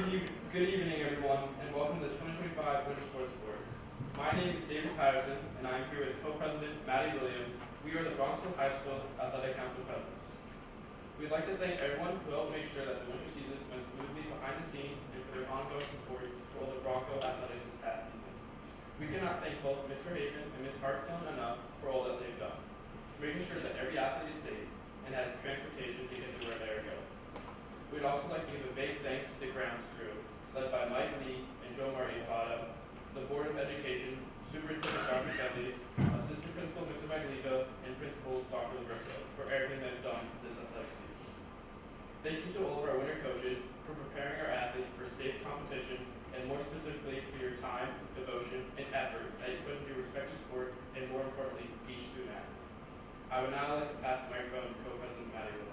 Good evening, everyone, and welcome to the 2025 Winter Sports. My name is Davis Patterson, and I am here with co-president Maddie Williams. We are the Bronxville High School Athletic Council presidents. We'd like to thank everyone who helped make sure that the winter season went smoothly behind the scenes and for their ongoing support for all the Bronco athletics this past season. We cannot thank both Mr. Haven and Ms. Hartstone enough for all that they've done, making sure that every athlete is safe and has transportation to get to where they are going. We'd also like to give a big thanks to the grounds crew, led by Mike Lee and Joe Mariasada, the Board of Education, Superintendent Dr. Kelly, Assistant Principal Mr. Maglico, and Principal Dr. Laverso for everything they've done this athletic season. Thank you to all of our winter coaches for preparing our athletes for safe competition, and more specifically for your time, devotion, and effort that you put into your respective sport, and more importantly, each student athlete. I would now like to pass the microphone to Co-President Maddie Williams.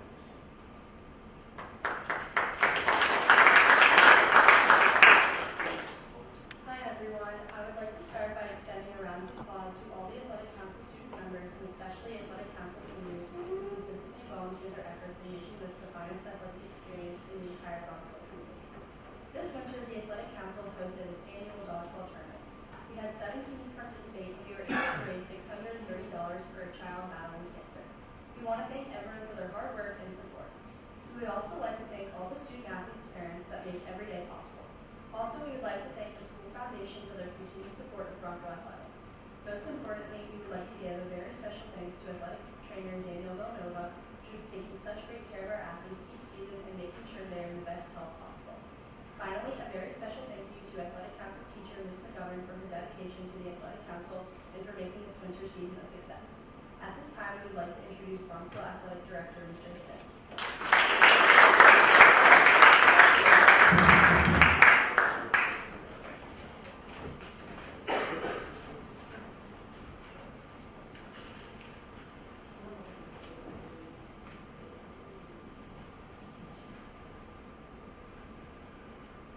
Hi everyone, I would like to start by extending a round of applause to all the Athletic Council student members and especially Athletic Council seniors who consistently volunteer their efforts in making this the finest athletic experience in the entire Bronxville community. This winter, the Athletic Council hosted its annual dodgeball tournament. We had 7 teams participate and we were able to raise $630 for a child battling cancer. We want to thank everyone for their hard work and support. We would also like to thank all the student athletes' parents that make every day possible. Also, we would like to thank the school foundation for their continued support of Bronco athletics. Most importantly, we would like to give a very special thanks to athletic trainer Daniel Villanova for taking such great care of our athletes each season and making sure they are in the best health possible. Finally, a very special thank you to Athletic Council teacher Ms. McGovern for her dedication to the Athletic Council and for making this winter season a success. At this time, we would like to introduce Bronxville Athletic Director Mr. Hickman.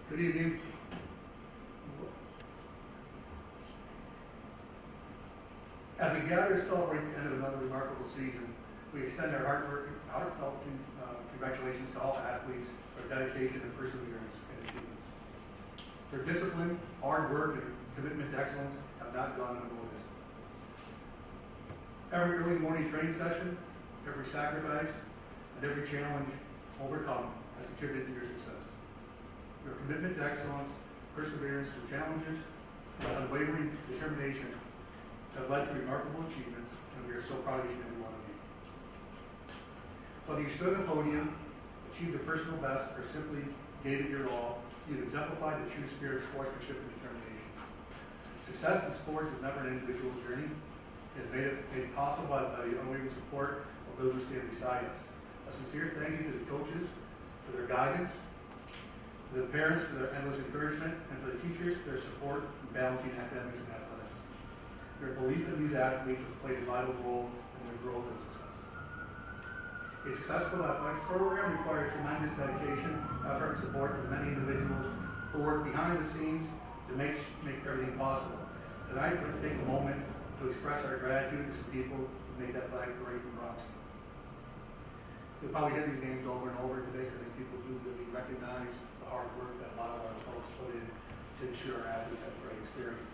Good evening. As we gather to celebrate the end of another remarkable season, we extend our heartfelt congratulations to all athletes for their dedication and perseverance and achievements. Their discipline, hard work, and commitment to excellence have not gone unnoticed. Every early morning training session, every sacrifice, and every challenge overcome has contributed to your success. Your commitment to excellence, perseverance through challenges, and unwavering determination have led to remarkable achievements, and we are so proud of each and every one of you. Whether you stood on a podium, achieved a personal best, or simply gave it your all, you've exemplified the true spirit of sportsmanship and determination. Success in sports is never an individual journey. It is made possible by the unwavering support of those who stand beside us. A sincere thank you to the coaches for their guidance, to the parents for their endless encouragement, and for the teachers for their support in balancing academics and athletics. Your belief in these athletes has played a vital role in their growth and success. A successful athletics program requires tremendous dedication, effort, and support from many individuals who work behind the scenes to make everything possible. Tonight, we'd like to take a moment to express our gratitude to some people who make athletic great in Bronxville. You'll probably hear these names over and over today, so I think people do really recognize the hard work that a lot of our folks put in to ensure our athletes have a great experience.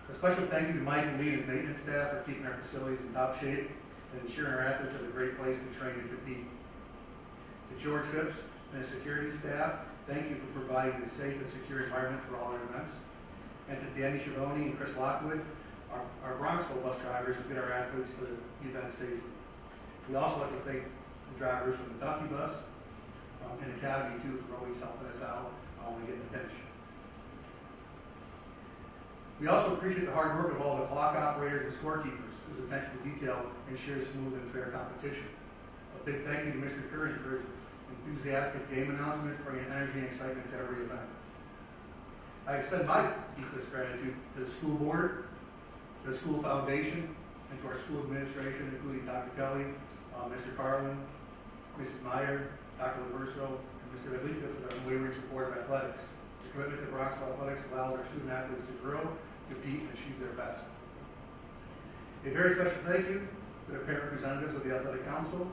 A special thank you to Mike and Lee and his maintenance staff for keeping our facilities in top shape and ensuring our athletes have a great place to train and compete. To George Phipps and his security staff, thank you for providing a safe and secure environment for all our events. And to Danny Schiavone and Chris Lockwood, our Bronxville bus drivers who get our athletes to the events safely. We also like to thank the drivers from the Ducky Bus and Academy too for always helping us out when we get in the pinch. We also appreciate the hard work of all the clock operators and scorekeepers whose attention to detail ensures smooth and fair competition. A big thank you to Mr. Curry for his enthusiastic game announcements, bringing energy and excitement to every event. I extend my deepest gratitude to the school board, to the school foundation, and to our school administration, including Dr. Kelly, Mr. Carlin, Mrs. Meyer, Dr. Laverso, and Mr. Maglico for their unwavering support of athletics. The commitment to Bronxville athletics allows our student athletes to grow, compete, and achieve their best. A very special thank you to the parent representatives of the Athletic Council,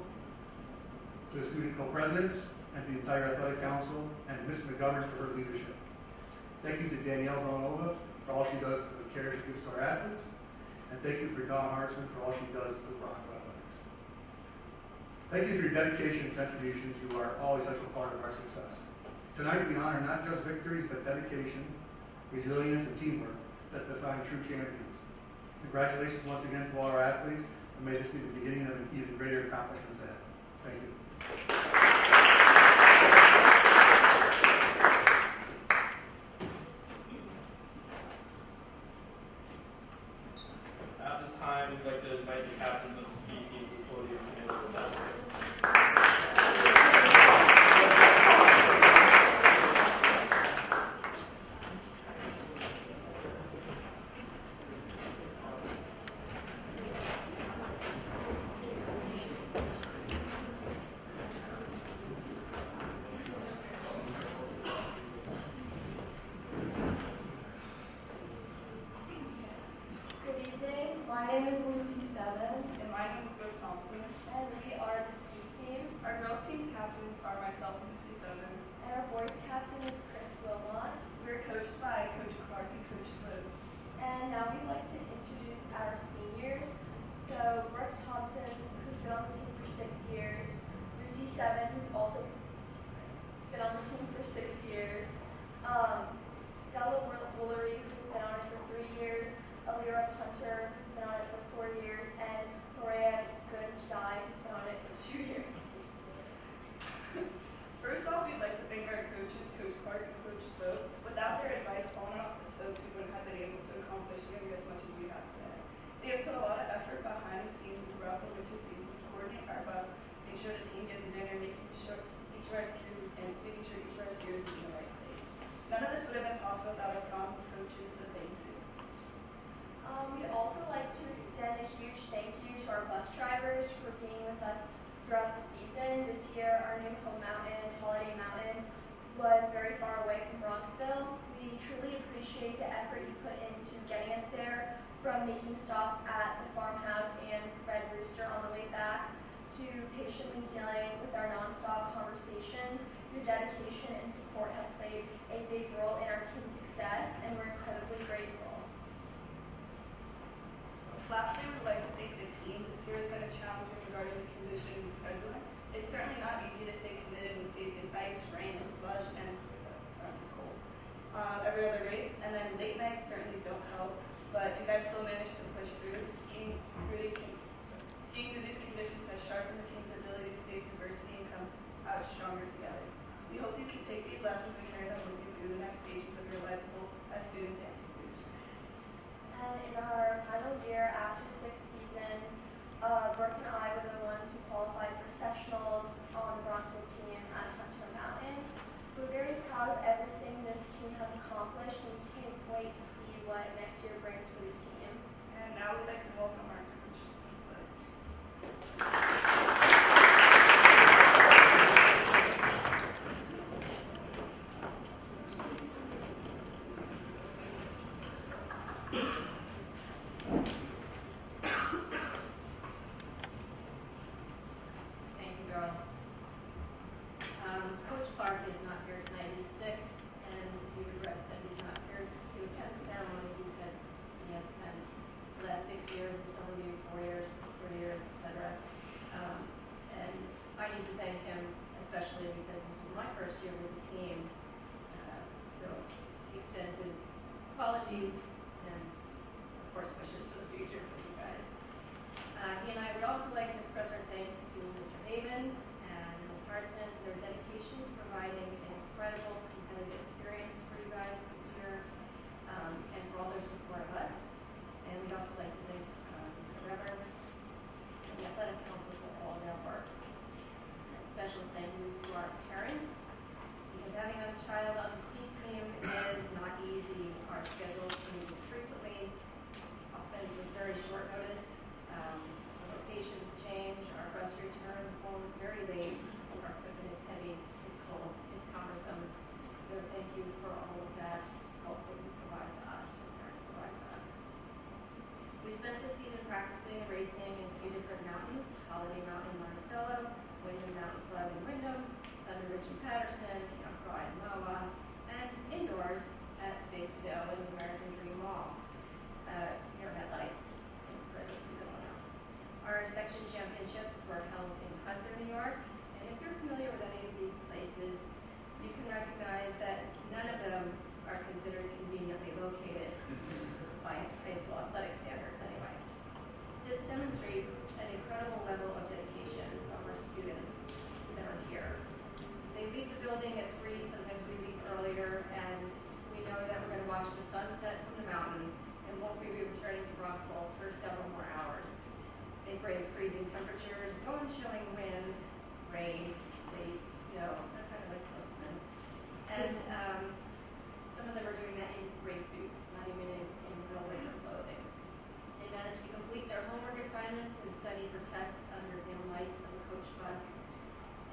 to the student co-presidents, and the entire athletic council, and Ms. McGovern for her leadership. Thank you to Danielle Villanova for all she does for the care she gives to our athletes, and thank you for Dawn Hartson for all she does for Bronxville athletics. Thank you for your dedication and contributions. You are always such a part of our success. Tonight we honor not just victories, but dedication, resilience, and teamwork that define true champions. Congratulations once again to all our athletes, and may this be the beginning of even greater accomplishments ahead. Thank you. At this time, we'd like to invite the captains of the ski team to the podium to make the announcements. Good evening. My name is Lucy Seven, And my name is Brooke Thompson. and we are the ski team. Our girls' team's captains are myself and Lucy Soden. And our boys' captain is Chris Wilmot. We're coached by Coach Clark and Coach Sloat. And now we'd like to introduce our seniors. So Brooke Thompson, who's been on the team for 6 years. Lucy Seven, who's also been on the team for 6 years. Stella Woolery, who's been on it for 3 years. Alira Punter, who's been on it for 4 years. And Maria Gunshai, who's been on it for 2 years. First off, we'd like to thank our coaches, Coach Clark and Coach Sloat. Without their advice on and off the slope, we wouldn't have been able to accomplish nearly as much as we have today. They have put a lot of effort behind the scenes and throughout the winter season to coordinate our bus, make sure the team gets a dinner, making sure each of our skiers is in the right place. None of this would have been possible without our phenomenal coaches, so thank you. We'd also like to extend a huge thank you to our bus drivers for being with us throughout the season. This year, our new home mountain, Holiday Mountain, was very far away from Bronxville. We truly appreciate the effort you put into getting us there, from making stops at the farmhouse and Red Rooster on the way back, to patiently dealing with our nonstop conversations. Your dedication and support have played a big role in our team's success, and we're incredibly grateful. Lastly, we'd like to thank the team. This year has been a challenge regarding the conditioning and scheduling. It's certainly not easy to stay committed when facing ice, rain, and slush, and it's cold. Every other race, and then late nights certainly don't help, but you guys still managed to push through. Skiing through these conditions has sharpened the team's ability to face adversity and come out stronger together. We hope you can take these lessons and carry them with you through the next stages of your lives, both as students and skiers. And in our final year after 6 seasons, Brooke and I were the ones who qualified for sectionals on the Bronxville team at Hunter Mountain. We're very proud of everything this team has accomplished, and we can't wait to see what next year brings for the team. And now we'd like to welcome our coach, Sloat. Thank you, girls. Coach Clark is not here tonight. He's sick, and he regrets that he's not here to attend the ceremony because he has spent the last 6 years with some of you, 4 years, 3 years, etc. And I need to thank him especially because this was my first year with the team. So he extends his apologies and, of course, wishes for the future for you guys. He and I would also like to express our thanks to Mr. Haven and Ms. Hartson for their dedication to providing an incredible competitive experience for you guys this year, and for all their support of us. And we'd also like to thank Mr. Weber and the Athletic Council for all their work. And a special thank you to our parents, because having a child on the ski team is not easy. Our schedules change frequently, often with very short notice. Our locations change, our bus returns home very late, our equipment is heavy, it's cold, it's cumbersome. So thank you for all of that help that you provide to us, your parents provide to us. We spent this season practicing and racing in a few different mountains: Holiday Mountain in Monticello, Wyndham Mountain Club in Wyndham, Thunder Ridge and Patterson, Broad and Wawa, and indoors at Big Stowe and American Dream Mall, near Headlight, for those who don't know. Our section championships were held in Hunter, New York, and if you're familiar with any of these places, you can recognize that none of them are considered conveniently located by high school athletic standards anyway. This demonstrates an incredible level of dedication of our students that are here. They leave the building at 3, sometimes we leave earlier, and we know that we're going to watch the sunset from the mountain and won't be returning to Bronxville for several more hours. They brave freezing temperatures, bone chilling wind, rain, sleet, snow. They're kind of like postmen. And some of them are doing that in gray suits, not even in real winter clothing. They managed to complete their homework assignments and study for tests under dim lights on the coach bus.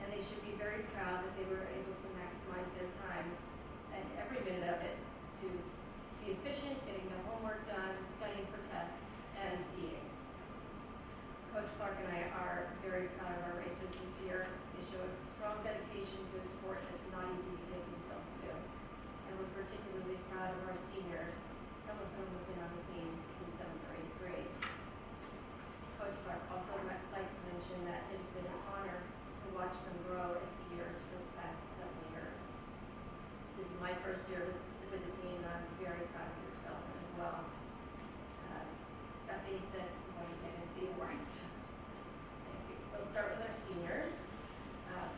And they should be very proud that they were able to maximize their time and every minute of it to be efficient, getting their homework done, studying for tests, and skiing. Coach Clark and I are very proud of our racers this year. They show a strong dedication to a sport that's not easy to take themselves to. And we're particularly proud of our seniors, some of whom have been on the team since 7th or 8th grade. Coach Clark also would like to mention that it's been an honor to watch them grow as skiers for the past 7 years. This is my first year with the team, and I'm very proud of your development as well. That being said, I'm going to get into the awards. We'll start with our seniors.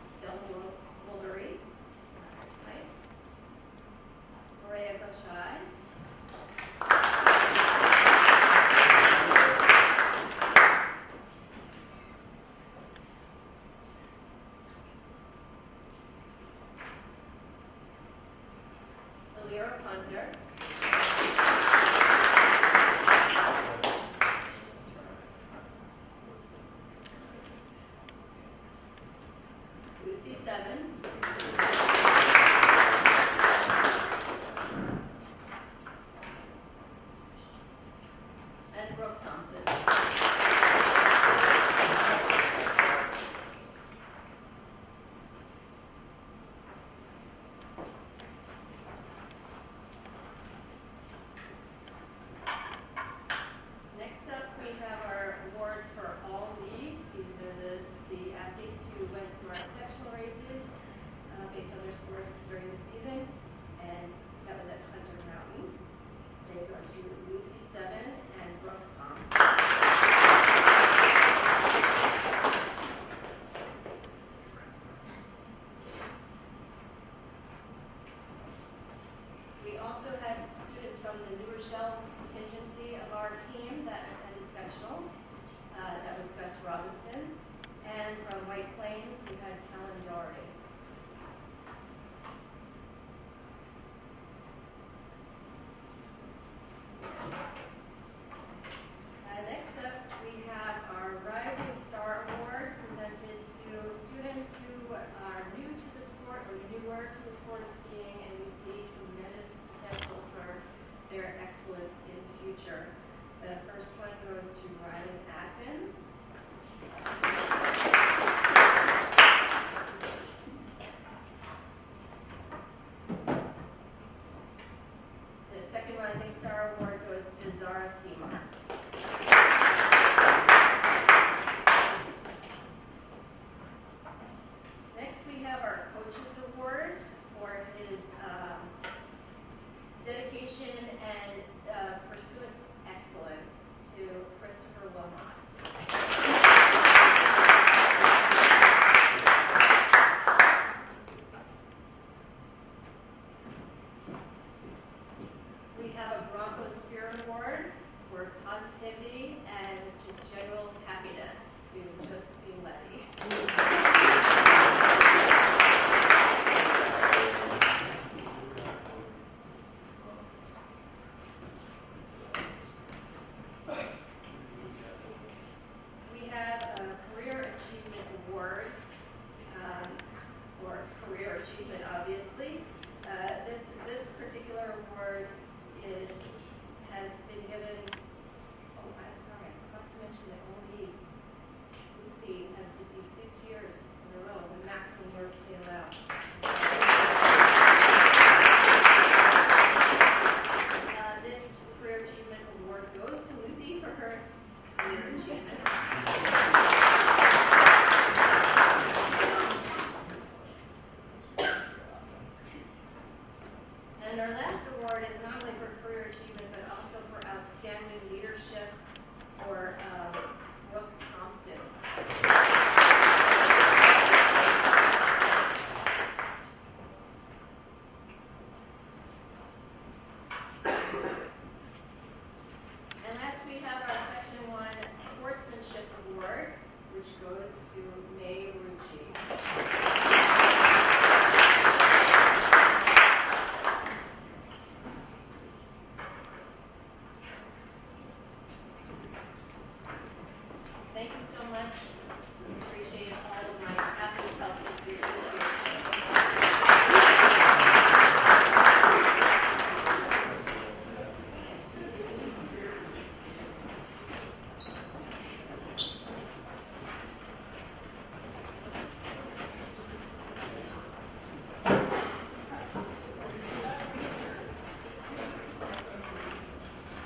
Stella Muldery, tonight. Maria Gochai. Alira Punter. Lucy Seven. And Brooke Thompson. Next up, we have our awards for all league. These are the athletes who went to our sectional races based on their scores during the season, and that was at Hunter Mountain. They go to Lucy Seven and Brooke Thompson. We also had students from the New Rochelle contingency of our team that attended sectionals. That was Gus Robinson. And from White Plains, we had Kellen Doherty. Next up, we have our Rising Star Award presented to students who are new to the sport or newer to the sport of skiing, and we see tremendous potential for their excellence in the future. The first one goes to Rylan Atkins. The second Rising Star Award goes to Zara Seymour. Next, we have our Coaches Award for his dedication and pursuance of excellence to Christopher Wilmot. We have a Bronco Spirit Award for positivity and just general happiness to just be Letty. We have a Career Achievement Award for career achievement, obviously. This particular award has been given, oh, I'm sorry, I forgot to mention that only Lucy has received 6 years in a row, the maximum work stay allowed. which goes to May Rucci. Thank you so much. Appreciate all of my athletes' help this year.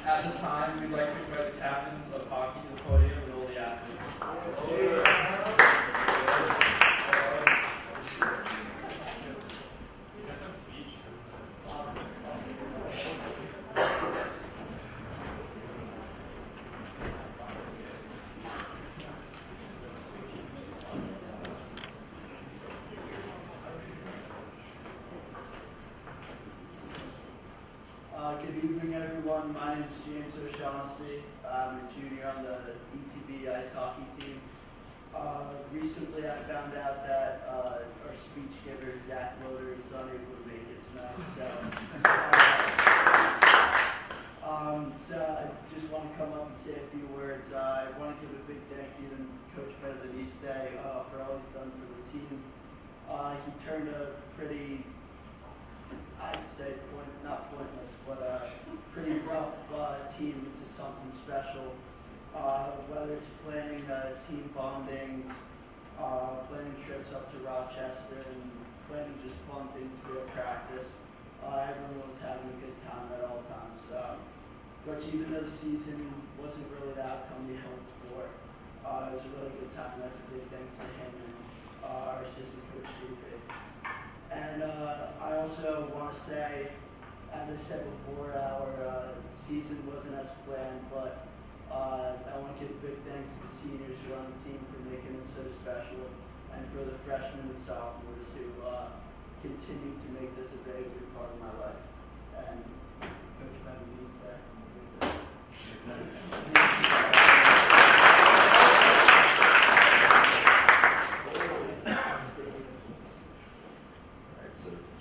At this time, we'd like to invite the captains of hockey to the podium and all the athletes. Good evening, everyone. My name is James O'Shaughnessy. I'm a junior on the ETB ice hockey team. Recently, I found out that our speech giver, Zach Loader, is unable to make it tonight. So I just want to come up and say a few words. I want to give a big thank you to Coach Benediste for all he's done for the team. He turned a pretty, I'd say, not pointless, but a pretty rough team into something special. Whether it's planning team bondings, planning trips up to Rochester, and planning just fun things to do at practice. Everyone was having a good time at all times. But even though the season wasn't really the outcome we hoped for, it was a really good time. That's a big thanks to him and our assistant coach, Steve. And I also want to say, as I said before, our season wasn't as planned, but I want to give big thanks to the seniors who are on the team for making it so special, and for the freshmen and sophomores who continue to make this a very big part of my life. And Coach Benediste.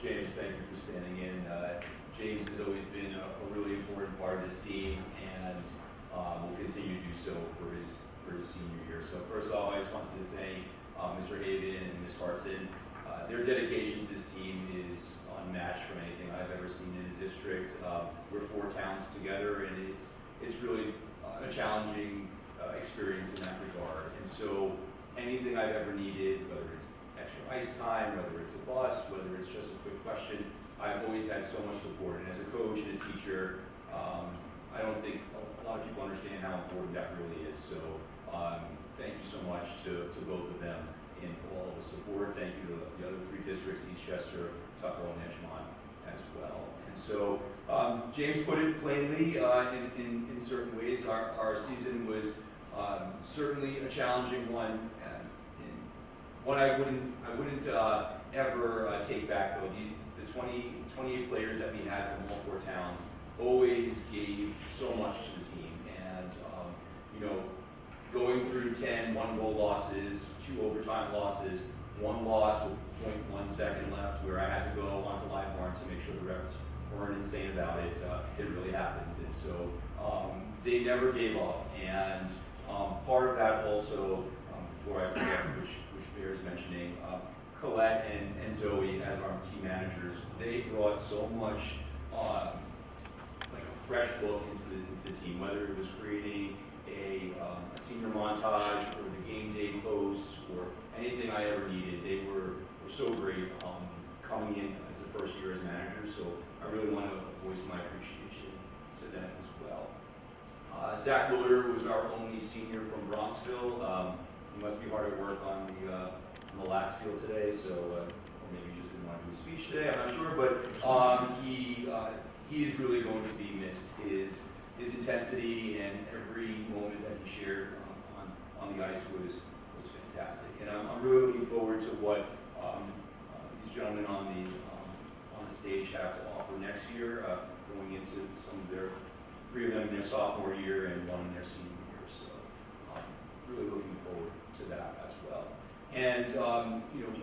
James, thank you for standing in. James has always been a really important part of this team, and will continue to do so for his senior year. So first off, I just wanted to thank Mr. Haven and Ms. Hartson. Their dedication to this team is unmatched from anything I've ever seen in a district. We're 4 towns together, and it's really a challenging experience in that regard. And so anything I've ever needed, whether it's extra ice time, whether it's a bus, whether it's just a quick question, I've always had so much support. And as a coach and a teacher, I don't think a lot of people understand how important that really is. So thank you so much to both of them in all of the support. Thank you to the other 3 districts, Eastchester, Tuckahoe, and Edgemont as well. And so James put it plainly in certain ways. Our season was certainly a challenging one. One I wouldn't ever take back, though. The 28 players that we had from all 4 towns always gave so much to the team. And, going through 10 one-goal losses, 2 overtime losses, 1 loss with 0.1 second left where I had to go onto Liveborn to make sure the refs weren't insane about it, it really happened. And so they never gave up. And part of that also, before I forget, which bears mentioning, Colette and Zoe as our team managers, they brought so much like a fresh look into the team, whether it was creating a senior montage or the game day posts or anything I ever needed. They were so great coming in as the first year as managers, so I really want to voice my appreciation to them as well. Zach Loader was our only senior from Bronxville. He must be hard at work on the lax field today, so or maybe he just didn't want to do a speech today, I'm not sure, but he is really going to be missed. His intensity and every moment that he shared on the ice was fantastic, and I'm really looking forward to what these gentlemen on the stage have to offer next year, going into some of their 3 of them in their sophomore year and 1 in their senior year. So really looking forward to that. And you know,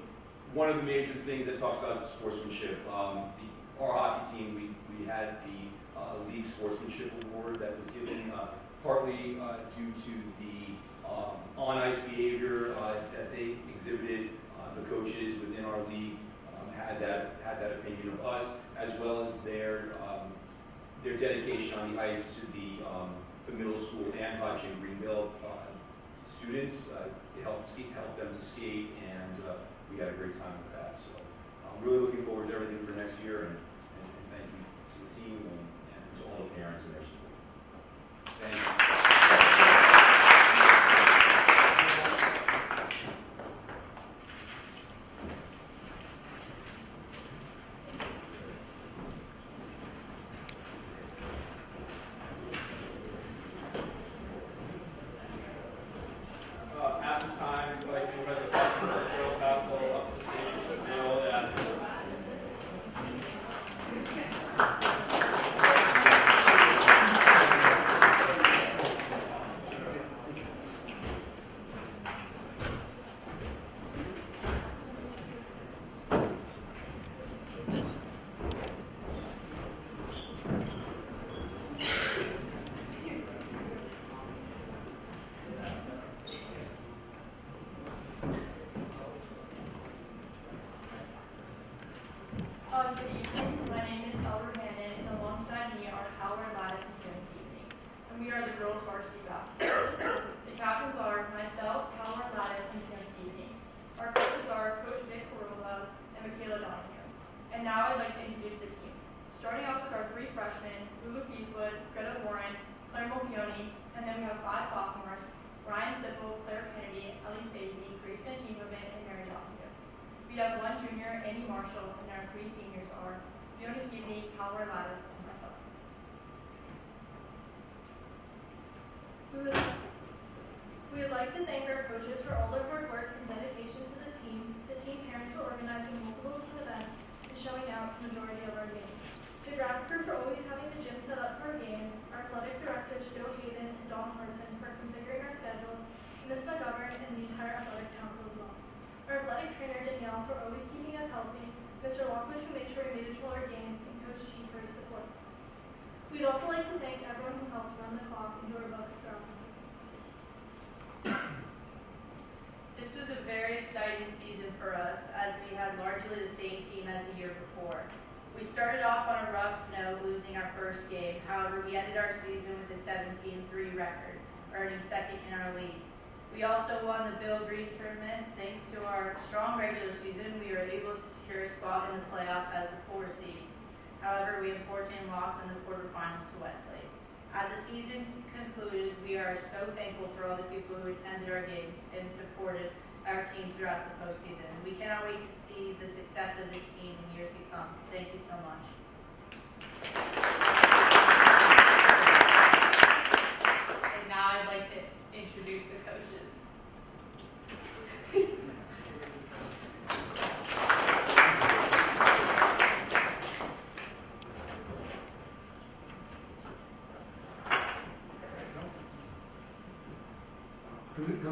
one of the major things that talks about sportsmanship, our hockey team, we had the league sportsmanship award that was given partly due to the on-ice behavior that they exhibited. The coaches within our league had that opinion of us, as well as their dedication on the ice to the middle school and Hutch and Greenville students. It helped them to skate, and we had a great time with that. So I'm really looking forward to everything for next year, and thank you to the team and to all the parents in their school. Thank you. At this time, we'd like to invite the captains of girls basketball up to the stage to say all the athletes. Good evening. My name is Albert Hammond, and alongside me are Howard Lattis and Jim Keating, and we are the girls' varsity basketball. The captains are myself, Howard Lattis, and Jim Keating. Our coaches are Coach Vic Corolla and Michaela Donahue. And now I'd like to introduce the team. Starting off with our 3 freshmen, Lulu Heathwood, Greta Warren, Claire Mopioni, and then we have 5 sophomores, Ryan Sipple, Claire Kennedy, Ellie Fahey, Grace Vantinovic, and Mary Donahue. We have 1 junior, Amy Marshall, and our 3 seniors are Fiona Keaveney, Calvert Lattis, and myself. We would like to thank our coaches for all their hard work and dedication to the team parents for organizing multiple team events and showing out the majority of our games, the grounds crew for always having the gym set up for our games, our athletic directors Joe Haven and Dawn Hudson for configuring our schedule, Ms. McGovern, and the entire athletic council as well. Our athletic trainer, Danielle, for always keeping us healthy, Mr. Lockwood, who made sure we made it to all our games, and Coach T for his support. We'd also like to thank everyone who helped run the clock and do our books throughout the season. This was a very exciting season for us, as we had largely the same team as the year before. We started off on a rough note, losing our first game. However, we ended our season with a 17-3 record, earning second in our league. We also won the Bill Green tournament. Thanks to our strong regular season, we were able to secure a spot in the playoffs as the 4 seed. However, we unfortunately lost in the quarterfinals to Westlake. As the season concluded, we are so thankful for all the people who attended our games and supported our team throughout the postseason. We cannot wait to see the success of this team in years to come. Thank you so much. And now I'd like to introduce the coaches.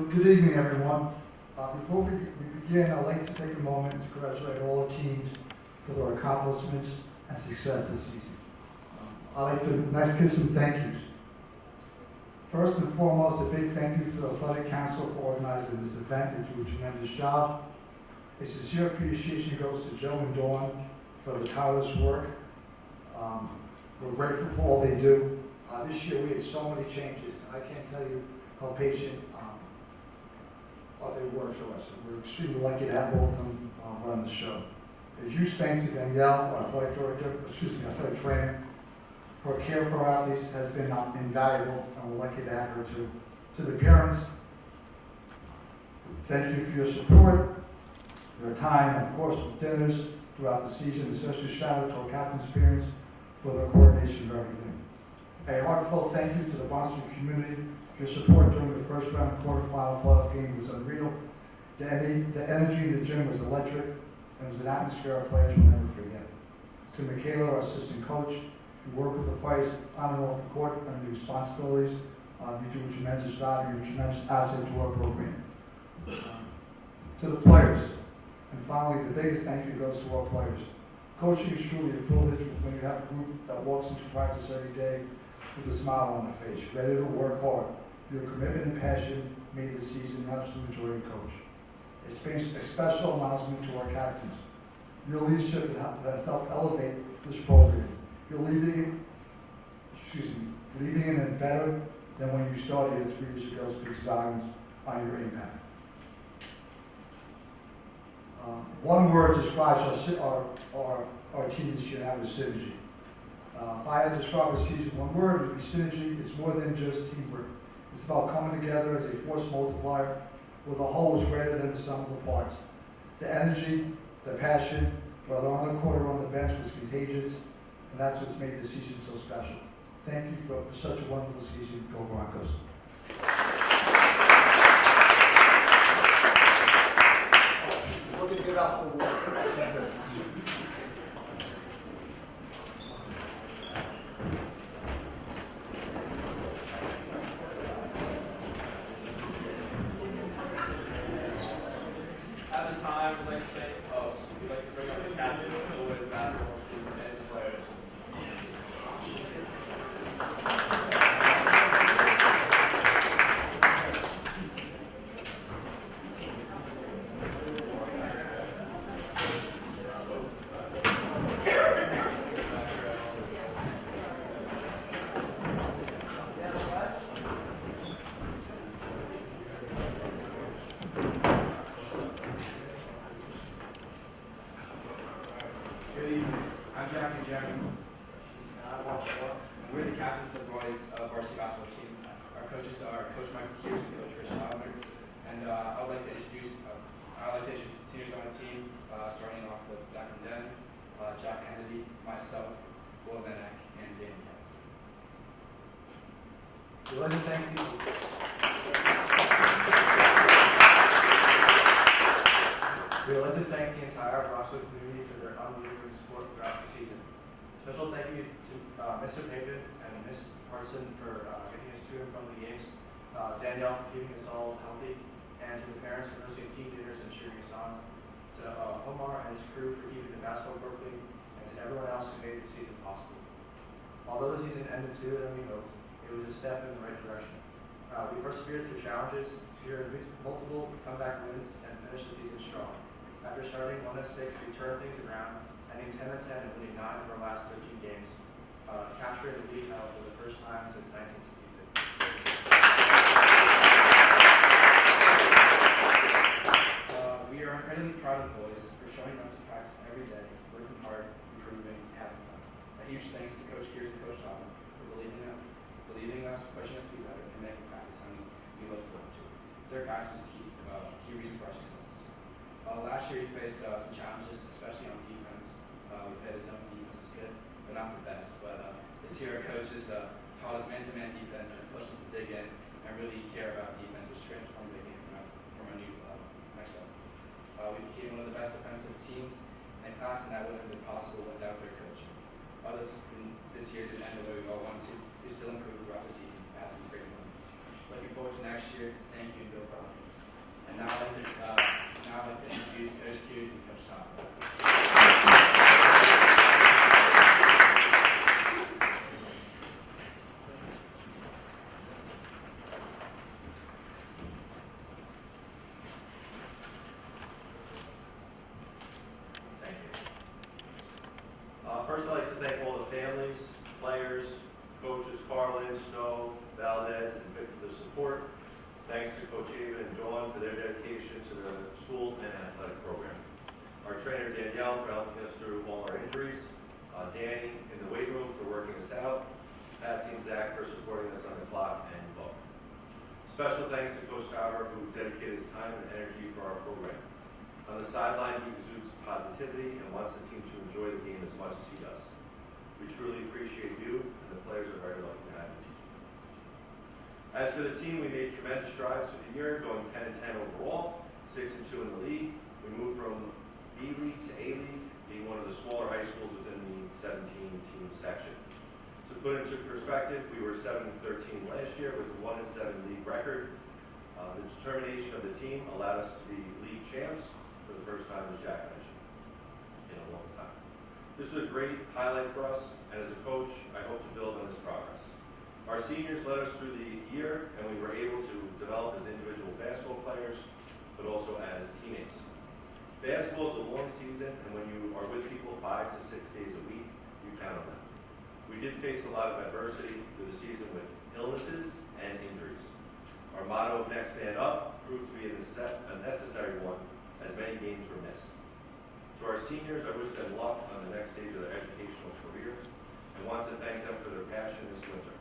Good evening, everyone. Before we begin, I'd like to take a moment to congratulate all the teams for their accomplishments and success this season. I'd like to give some thank yous. First and foremost, a big thank you to the Athletic Council for organizing this event. They do a tremendous job. A sincere appreciation goes to Joe and Dawn for their tireless work. We're grateful for all they do. This year we had so many changes, and I can't tell you how patient they were for us. We're extremely lucky to have both of them run the show. A huge thanks to Danielle, our athletic trainer. Her care for our athletes has been invaluable, and we're lucky to have her too. To the parents, thank you for your support, your time, and of course, with dinners throughout the season. Especially shout out to our captain's parents for their coordination of everything. A heartfelt thank you to the Bronxville community. Your support during the first round quarterfinal playoff game was unreal. The energy in the gym was electric, and it was an atmosphere our players will never forget. To Michaela, our assistant coach, you work with the players on and off the court and the responsibilities. You do a tremendous job. You're a tremendous asset to our program. To the players, and finally, the biggest thank you goes to our players. Coaching is truly a privilege when you have a group that walks into practice every day with a smile on their face, ready to work hard. Your commitment and passion made this season an absolute joy to coach. A special announcement to our captains. Your leadership has helped elevate this program. You're leaving it better than when you started it 3 years ago. Speaks volumes on your impact. One word describes our team this year, and that was synergy. If I had to describe the season one word, it would be synergy. It's more than just teamwork. It's about coming together as a force multiplier, where the whole is greater than the sum of the parts. The energy, the passion, whether on the court or on the bench, was contagious, and that's what's made this season so special. Thank you for such a wonderful season. Go Broncos. We're going to give out the award. At this time, we'd like to bring up the captain of the boys basketball team and his players. Good evening. I'm Jack and Jeremy. We're the captains of the boys varsity basketball team. Our coaches are Coach Michael Hughes and Coach Rich Stallman. And I'd like to introduce the seniors on the team, starting off with Declan Den, Jack Kennedy, myself, Will Benek, and Danny Katz. We'd like to thank you. We would like to thank the entire Bronxville community for their unwavering support throughout the season. Special thank you to Mr. Papen and Ms. Hartson for getting us to and from the games, Danielle for keeping us all healthy, and to the parents for hosting team dinners and cheering us on, to Omar and his crew for keeping the basketball working, and to everyone else who made the season possible. Although the season ended sooner than we hoped, it was a step in the right direction. We persevered through challenges, secured multiple comeback wins, and finished the season strong. After starting 1-6, we turned things around, ending 10-10 and winning 9 of our last 13 games, capturing the league title for the first time since 1962. We are incredibly proud of the boys for showing up to practice every day, working hard, improving, and having fun. A huge thanks to Coach Kears and Coach Stallman for believing in us, pushing us to be better, and making practice something we look forward to. Their guidance was a key reason for our success. Last year we faced some challenges, especially on defense. We played a zone defense, was good, but not the best. But this year our coaches taught us man-to-man defense and pushed us to dig in and really care about defense, which transformed the game from a new next level. We became one of the best defensive teams in class, and that wouldn't have been possible without their coaching. This year didn't end the way we all wanted to. We still improved throughout the season. Had some great moments. Looking forward to next year. Thank you, and go Broncos. And now I'd like to introduce Coach Hughes and Coach Stallman. Thank you. First, I'd like to thank all the families, players, coaches, Carlin, Snow, Valdez, and Vic for the support. Thanks to Coach Ava and Dawn for their dedication to the school and athletic program. Our trainer Danielle for helping us through all our injuries. Danny in the weight room for working us out. Patsy and Zach for supporting us on the clock and book. Special thanks to Coach Stauber, who dedicated his time and energy for our program. On the sideline, he exudes positivity and wants the team to enjoy the game as much as he does. We truly appreciate you, and the players are very lucky to have you teaching. As for the team, we made tremendous strides through the year, going 10-10 overall, 6-2 in the league. We moved from B League to A League, being one of the smaller high schools within the 17-team section. To put into perspective, we were 7-13 last year with a 1-7 league record. The determination of the team allowed us to be league champs for the first time, as Jack mentioned, in a long time. This was a great highlight for us, and as a coach, I hope to build on this progress. Our seniors led us through the year, and we were able to develop as individual basketball players, but also as teammates. Basketball is a long season, and when you are with people 5 to 6 days a week, you count on them. We did face a lot of adversity through the season with illnesses and injuries. Our motto of next man up proved to be a necessary one, as many games were missed. To our seniors, I wish them luck on the next stage of their educational career and want to thank them for their passion this winter.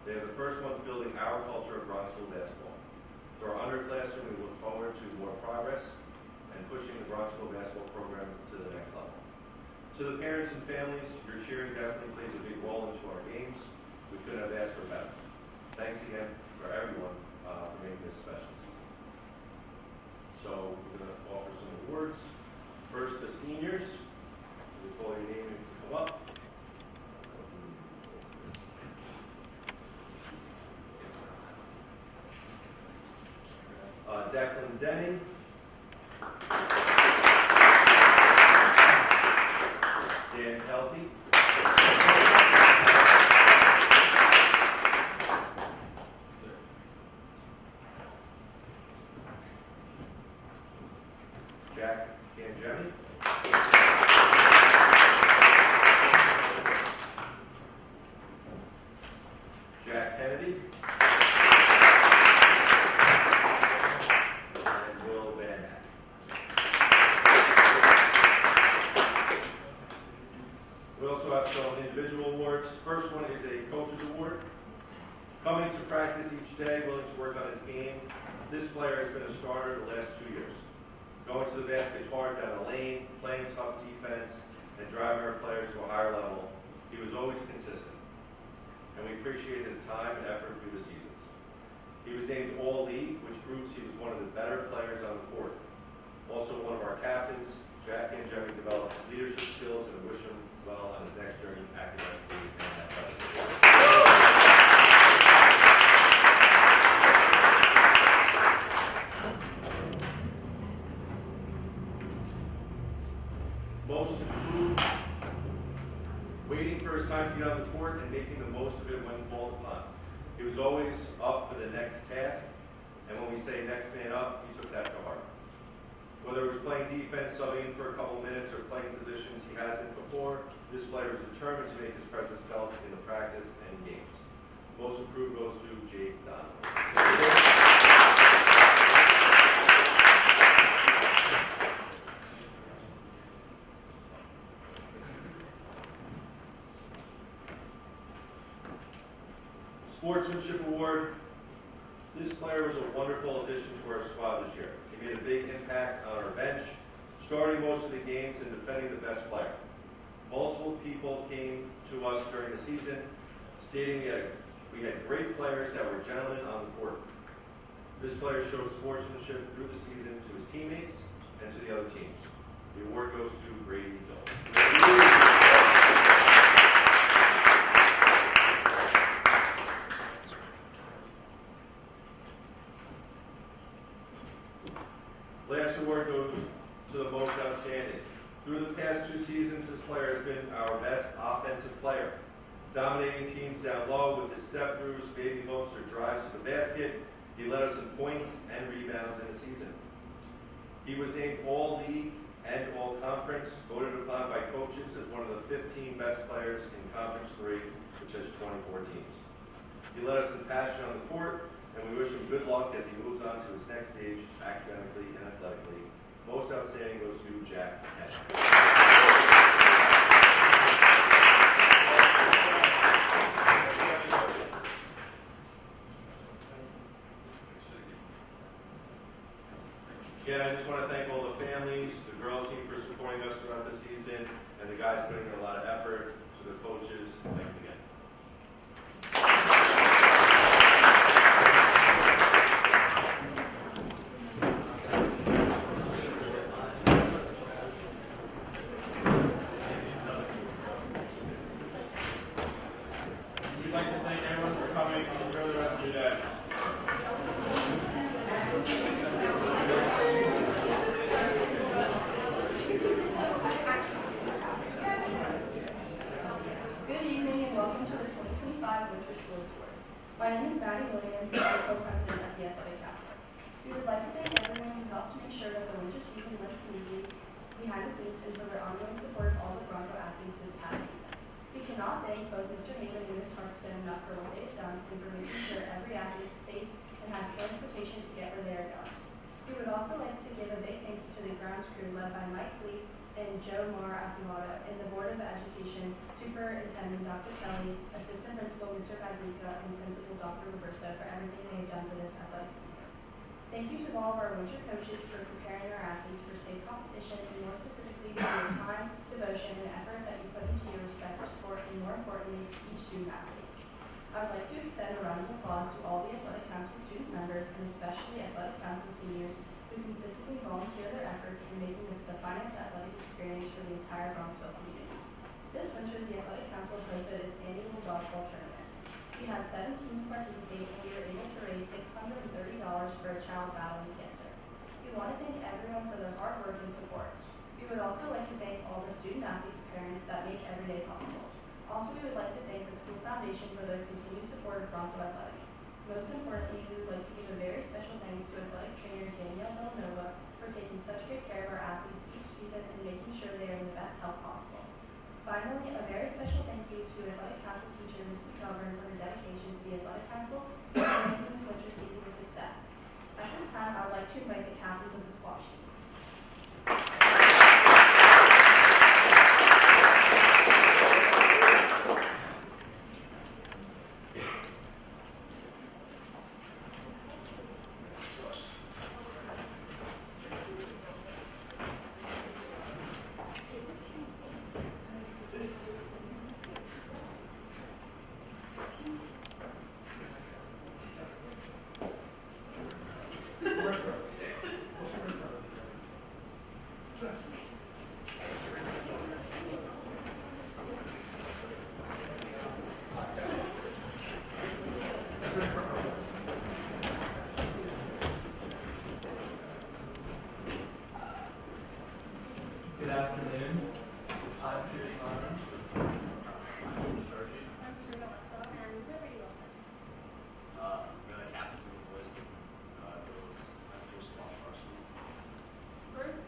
They are the first ones building our culture of Bronxville basketball. To our underclassmen, we look forward to more progress and pushing the Bronxville basketball program to the next level. To the parents and families, your cheering definitely plays a big role into our games. We couldn't have asked for better. Thanks again for everyone for making this special season. So we're going to offer some awards. First, the seniors. We'll call your name if you come up. Declan Denning. Dan Kelty. Jack Gangemi. Jack Kennedy. And Will Van Hack. We also have some individual awards. First one is a coach's award. Coming to practice each day, willing to work on his game. This player has been a starter the last 2 years. Going to the basket hard down the lane, playing tough defense, and driving our players to a higher level. He was always consistent, and we appreciate his time and effort through the seasons. He was named All-League, which proves he was one of the better players on the court. Also one of our captains, Jack and Jeremy developed leadership skills, and wish him well on his next journey academically and athletically. Most improved, waiting for his time to get on the court and making the most of it when called upon. He was always up for the next task, and when we say next man up, he took that to heart. Whether it was playing defense, subbing in for a couple minutes, or playing positions he hasn't before, this player was determined to make his presence felt in the practice and games. Most improved goes to Jake Donovan. Sportsmanship Award. This player was a wonderful addition to our squad this year. He made a big impact on our bench, starting most of the games and defending the best player. Multiple people came to us during the season stating we had great players that were gentlemen on the court. This player showed sportsmanship through the season to his teammates and to the other teams. The award goes to Brady Bill. Last award goes to the most outstanding. Through the past 2 seasons, this player has been our best offensive player, dominating teams down low with his step-throughs, baby hooks, or drives to the basket. He led us in points and rebounds in the season. He was named All-League and All-Conference, voted upon by coaches as one of the 15 best players in Conference 3, which has 24 teams. He led us in passion on the court, and we wish him good luck as he moves on to his next stage, academically and athletically. Most outstanding goes to Jack Kennedy. Again, I just want to thank all the families, the girls team for supporting us throughout the season, and the guys putting in a lot of effort, to the coaches. Thanks again. We'd like to thank everyone for coming and enjoy the rest of your day. also like to give a big thank you to the grounds crew led by Mike Lee and Joe Mar Asimata, and the Board of Education, Superintendent Dr. Kelly, Assistant Principal Mr. Badrika, and Principal Dr. Roberta for everything they have done for this athletic season. Thank you to all of our winter coaches for preparing our athletes for safe competition, and more specifically for your time, devotion, and effort that you put into your respective sport, and more importantly, each student athlete. I would like to extend a round of applause to all the Athletic Council student members, and especially Athletic Council seniors, who consistently volunteer their efforts in making this the finest athletic experience for the entire Bronxville community. This winter, the Athletic Council hosted its annual dodgeball tournament. We had 7 teams participate, and we were able to raise $630 for a child battling cancer. We want to thank everyone for their hard work and support. We would also like to thank all the student athletes' parents that make every day possible. Also, we would like to thank the school foundation for their continued support of Bronco Athletics. Most importantly, we would like to give a very special thanks to athletic trainer Danielle Villanova for taking such great care of our athletes each season and making sure they are in the best health possible. Finally, a very special thank you to Athletic Council teacher Ms. McGovern for her dedication to the Athletic Council and for making this winter season a success. At this time, I would like to invite the captains of the squash team. Good afternoon. I'm Chris Martin. I'm Serena Westphal and Liberty Wilson. We're the captains of the boys, girls, high school squash varsity. First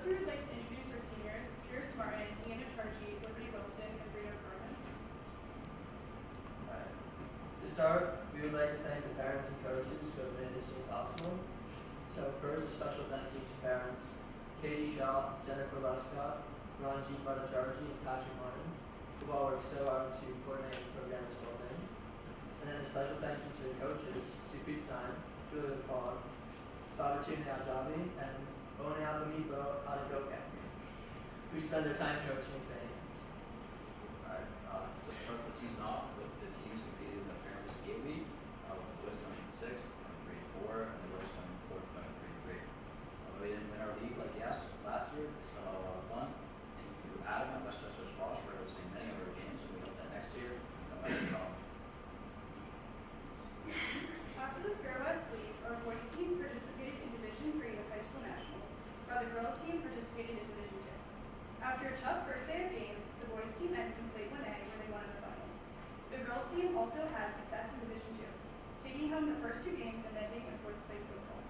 we would like to introduce our seniors, Pierce Martin, Leanna Chargy, Liberty Wilson, and Rita Carmen. To start, we would like to thank the parents and coaches who have made this so possible. So first, a special thank you to parents Katie Shaw, Jennifer Lescott, Ranji Bhattacharjee, and Patrick Martin, who all worked so hard to coordinate the program this morning. And then a special thank you to the coaches, Supreet Stein, Julia Paul, Babatune Ajabi, and Onayabamibo Adegoke, who spend their time coaching and training. Alright, to start the season off with the teams competed in the Fairness Skate League, with the boys coming in 6th, grade 4, and the girls coming in 4th, grade 3. Although we didn't win our league like last year, we still had a lot of fun. And through Adam and Westchester Squash, we're hosting many of our games, and we hope that next year we come back strong. After the Fair West League, our boys team participated in Division 3 of high school nationals, while the girls team participated in Division 2. After a tough first day of games, the boys team ended in Plate 1A where they won in the finals. The girls team also had success in Division 2, taking home the first 2 games and ending in 4th place overall.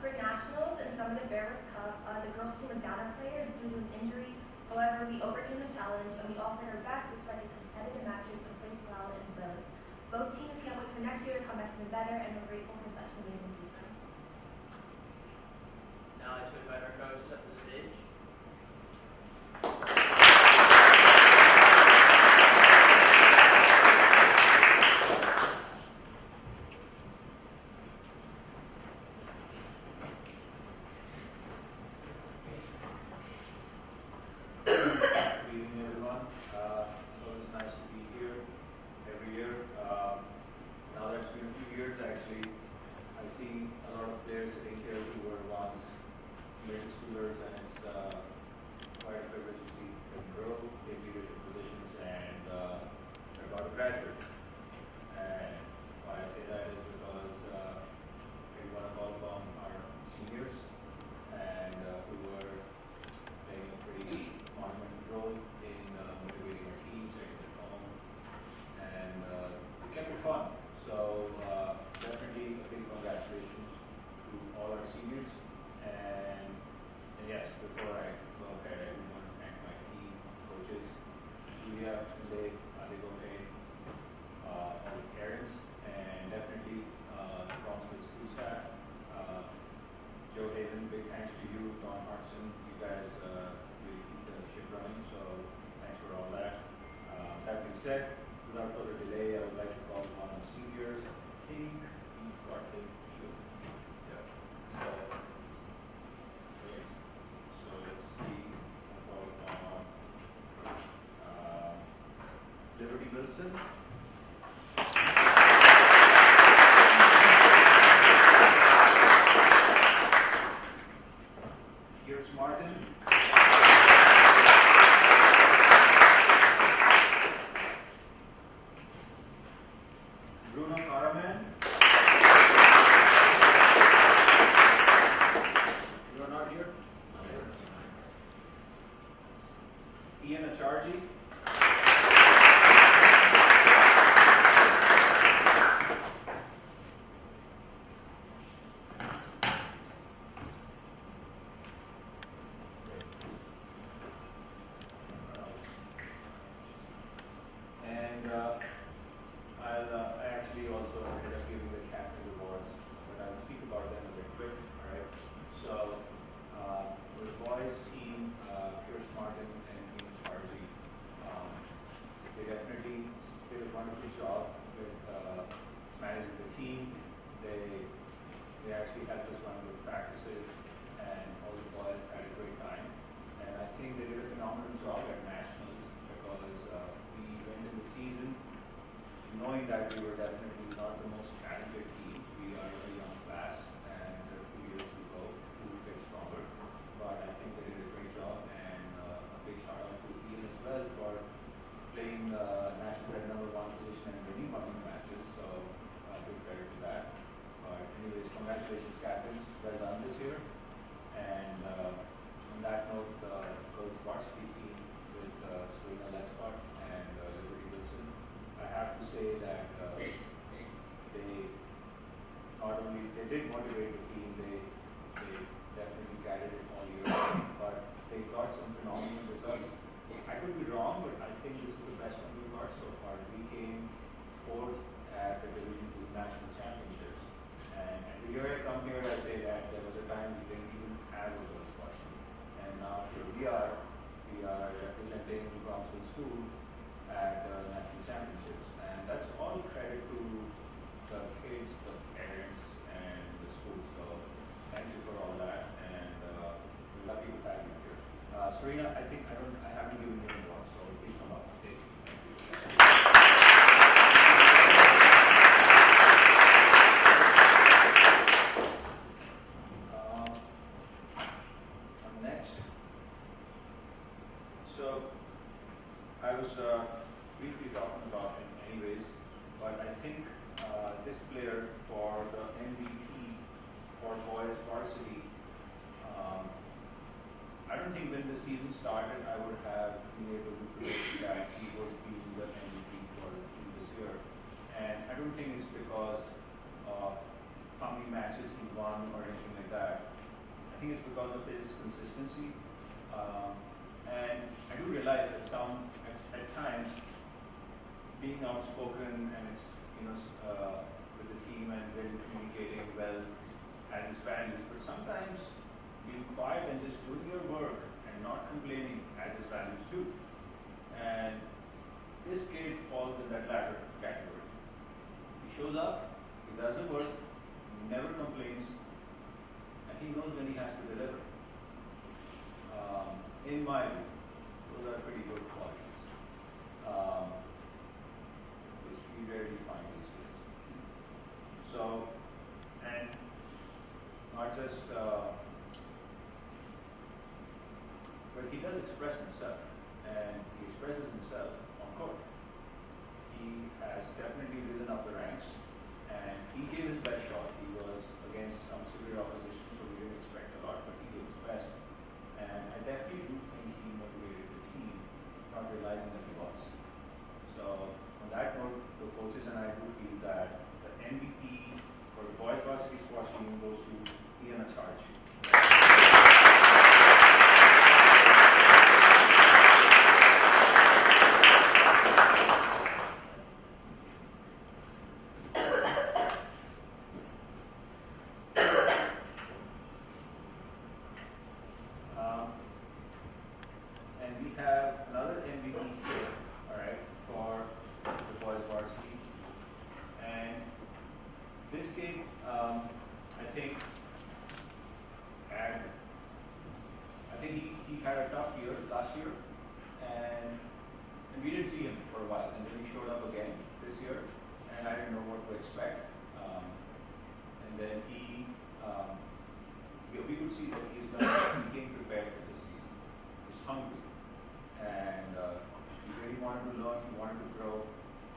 For nationals and some of the Bear West Cup, the girls team was down a player due to an injury. However, we overcame the challenge and we all played our best despite the competitive matches and placed well in both. Both teams can't wait for next year to come back even better, and we're grateful for such an amazing season. Now I'd like to invite our coaches up to the stage. Good evening, everyone. It's always nice to be here every year. Now that it's been a few years, actually, I see a lot of players sitting here who were once middle schoolers, and it's quite a privilege to see them grow, take leadership positions, and they're about to graduate. And why I say that is because we want to call upon our seniors, and who were playing a pretty monumental role in motivating our teams, taking them home, and we kept it fun. So definitely a big congratulations to all our seniors. And yes, before I go ahead, I want to thank my team, coaches, Julia, Tunde, Adegoke, Wilson. Here's Martin. Bruno Karaman. You are not here? Ian Acharji. And I actually also ended up giving the captain awards, but I'll speak about them a bit quick. All right. So for the boys team, Pierce Martin and Ian Chargy, they definitely did a wonderful job with managing the team. They actually helped us run good practices, and all the boys had a great time. And I think they did a phenomenal job at nationals because we went in the season knowing that we were definitely not the most talented team. We are a young class, and there are 2 years to go to get stronger. But I think they did a great job, and a big shout out to Ian as well for playing national at #1 position and winning 1 matches. So good credit to that. But anyways, congratulations, captains. Well done this year. And on that note, the girls varsity team with Serena Lescott and Liberty Wilson, I have to say that they not only they did motivate the team, they definitely guided it all year, but they got some phenomenal results. I could be wrong, but I think this is the best one we got so far. We came 4th at the Division 2 National Championships, and every year I come here, I say that there was a time we didn't even have a girls' varsity, and now here we are representing Bronxville School at national championships, and that's all credit to the kids, the parents, and the school. So thank you for all that, and we're lucky to have you here. Serena, I haven't given you an award, so please come up on stage. Thank you. Next. So I was briefly talking about him anyways, but I think this player for the MVP for boys varsity, I don't think when the season started I would have been able to predict that he would be the MVP for the team this year. And I don't think it's because of how many matches he won or anything like that. I think it's because of his consistency. And I do realize that at times, being outspoken and with the team and really communicating well has its values, but sometimes being quiet and just doing your work and not complaining has its values too. And this kid falls in that latter category. He shows up, he does the work, never complains, and he knows when he has to deliver. In my view, those are pretty good qualities, which we rarely find these days. So, and not just, but he does express himself, and he expresses himself on court. He has definitely risen up the ranks, and he gave his best shot. He was against some severe opposition, so we didn't expect a lot, but he gave his best. And I definitely do think he motivated the team, not realizing that he was. So on that note, the coaches and I do feel that the MVP for the boys varsity squash team goes to Ian Acharji. And we have another MVP here, all right, for the boys varsity. And this kid, I think he had a tough year last year, and we didn't see him for a while, and then he showed up again this year, and I didn't know what to expect. And then we could see that he came prepared for this season. He was hungry, and he really wanted to learn, he wanted to grow.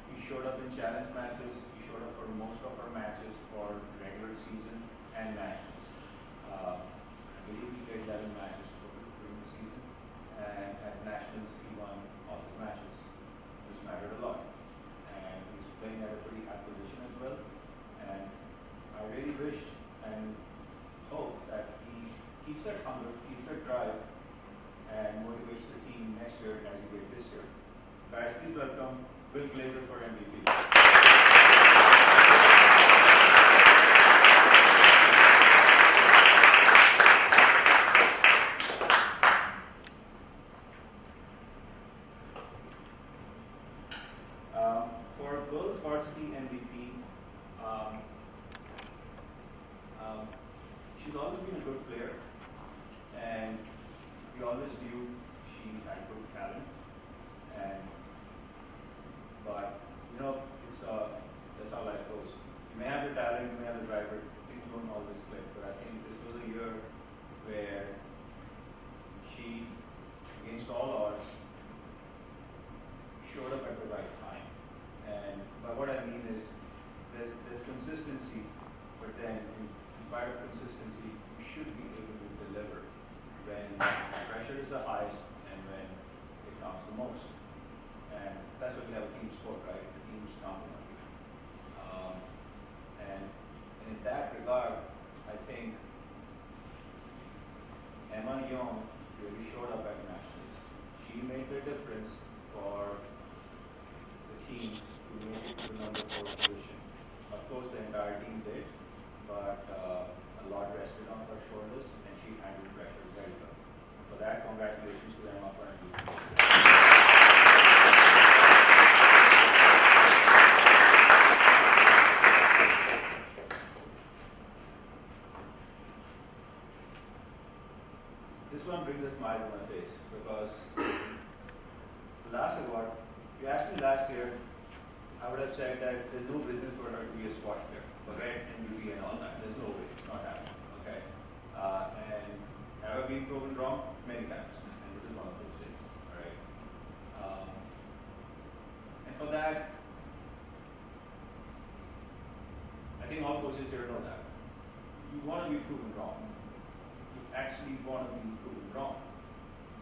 He showed up in challenge matches, he showed up for most of our matches for regular season and nationals. I believe he played 11 matches during the season, and at nationals he won all his matches, which mattered a lot. And he's playing at a pretty high position as well. And I really wish and hope that he keeps that hunger, keeps that drive, and motivates the team next year as he did this year. Guys, please welcome Will Glazer for MVP. For girls varsity MVP, she's always been a good player, and we always knew she had good talent. But that's how life goes. You may have the talent, you may have the driver, things don't always click. But I think this was a year where she, against all odds, showed up at the right time. And by what I mean is, there's consistency, but then in spite of consistency, you should be able to deliver when pressure is the highest and when it counts the most. And that's why we have a team sport, right? The teams count on you. And in that regard, I think Emma Young really showed up at nationals. She made the difference for the team to make it to the number 4 position. Of course, the entire team did, but a lot rested on her shoulders, and she handled pressure very well. For that, congratulations to Emma for MVP. This one brings a smile to my face because it's the last award. If you asked me last year, I would have said that there's no business for her to be a squash player, okay, and UV and all that. There's no way, it's not happening, okay. And have I been proven wrong? Many times, and this is one of those things, all right. And for that, I think all coaches here know that. You want to be proven wrong. You actually want to be proven wrong,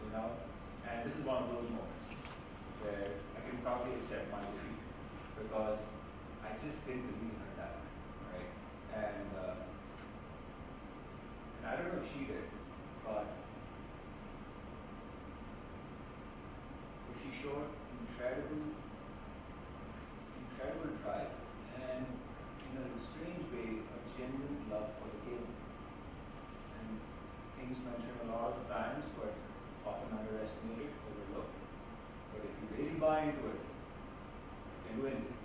you know? And this is one of those moments where I can probably accept my defeat because I just didn't believe in her talent, right? And I don't know if she did, but she showed incredible drive and in a strange way, a genuine love for the game. And things mentioned a lot of times, but often underestimated, overlooked. But if you really buy into it, you can do anything.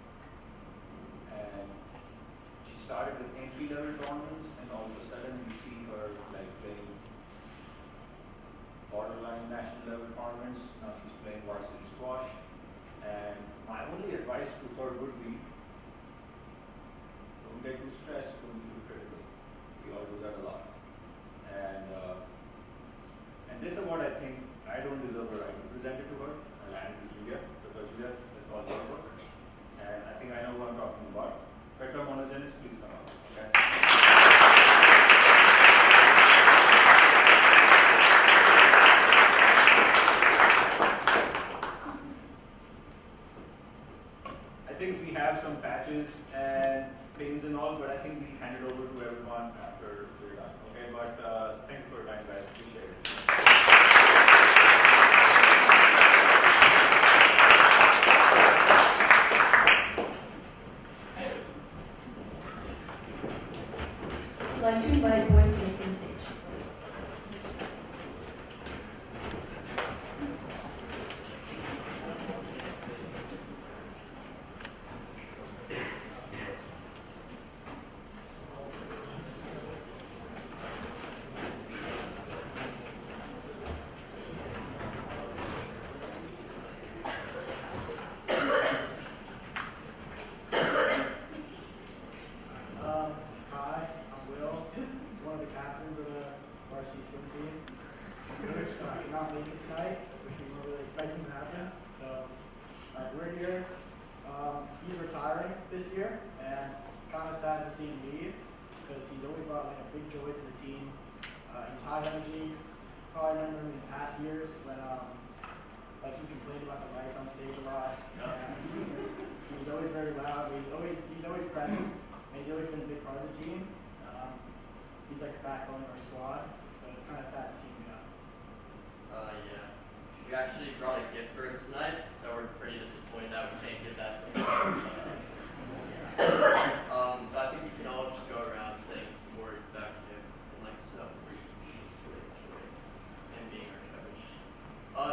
And she started with entry-level tournaments, and all of a sudden you see her like playing borderline national level tournaments. Now she's playing varsity squash. And my only advice to her would be, don't get too stressed, don't be too critical. We all do that a lot. And this award, I think, I don't deserve a right to present it to her. I'll hand it to Julia, because Julia, that's all your work. And I think I know who I'm talking about. Petra Monogenis, please come up. Okay. I think we have some patches and pins and all, but I think we hand it over to everyone after we're done. Okay, but thank you for your time, guys. Appreciate it. I'd like to invite boys to make the stage. leaving tonight, which we weren't really expecting to happen. So we're here. He's retiring this year, and it's kind of sad to see him leave because he's always brought like a big joy to the team. He's high energy. Probably remember him in past years when like he complained about the lights on stage a lot. And he was always very loud. But he's always present, and he's always been a big part of the team. He's like the backbone of our squad, so it's kind of sad to see him go. Yeah. We actually brought a gift for him tonight, so we're pretty disappointed that we can't give that to him. So I think we can all just go around saying some words about him and like some reasons he was really enjoyed and being our coach.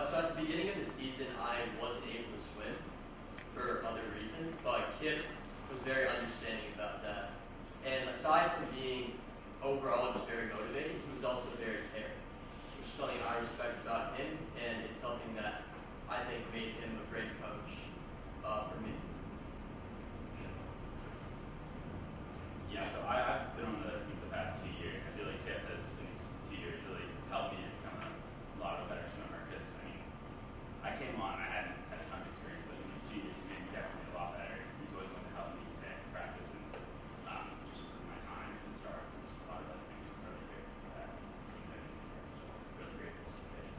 So at the beginning of the season, I wasn't able to swim for other reasons, but Kip was very understanding about that. And aside from being overall just very motivating, he was also very caring, which is something I respect about him, and it's something that I think made him a great coach for me. Yeah, so I've been on the team the past 2 years. I feel like Kip has, in these 2 years, really helped me become a lot of a better swimmer. Because I mean, I came on, I hadn't had a ton of experience, but in these 2 years, he made me definitely a lot better. He's always willing to help me stay in practice and just improve my time and stars and just a lot of other things. I'm really grateful for that. And still really great participation.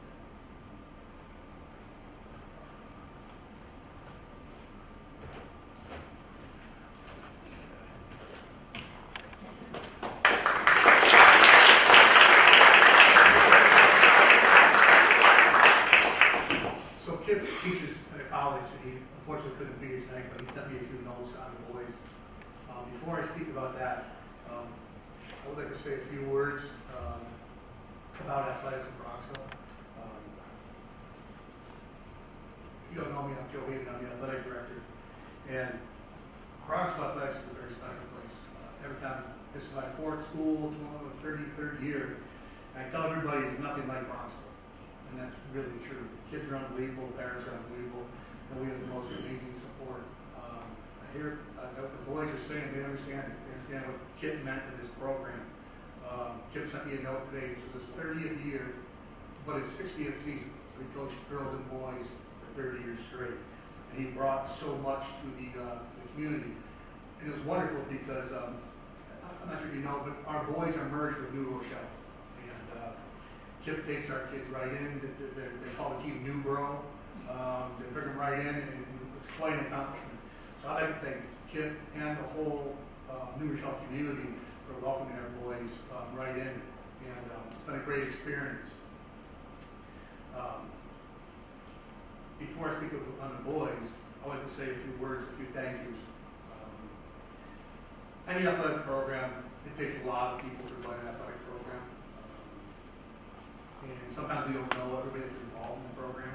So Kip teaches at a college, and he unfortunately couldn't be here tonight, but he sent me a few notes on the boys. Before I speak about that, I would like to say a few words about athletics in Bronxville. If you don't know me, I'm Joe Haven, I'm the athletic director. And Bronxville Athletics is a very special place. Every time, this is my fourth school, 33rd year, and I tell everybody it's nothing like Bronxville. And that's really true. Kids are unbelievable, parents are unbelievable, and we have the most amazing support. I hear what the boys are saying, they understand it. They understand what Kip meant to this program. Kip sent me a note today, which was his 30th year, but his 60th season. So he coached girls and boys for 30 years straight. And he brought so much to the community. And it was wonderful because, I'm not sure if you know, but our boys are merged with New Rochelle. Kip takes our kids right in. They call the team New Bro. They bring them right in, and it's quite an accomplishment. So I'd like to thank Kip and the whole New Rochelle community for welcoming our boys right in, and it's been a great experience. Before I speak on the boys, I'd like to say a few words, a few thank yous. Any athletic program, it takes a lot of people to run an athletic program. And sometimes we don't know everybody that's involved in the program.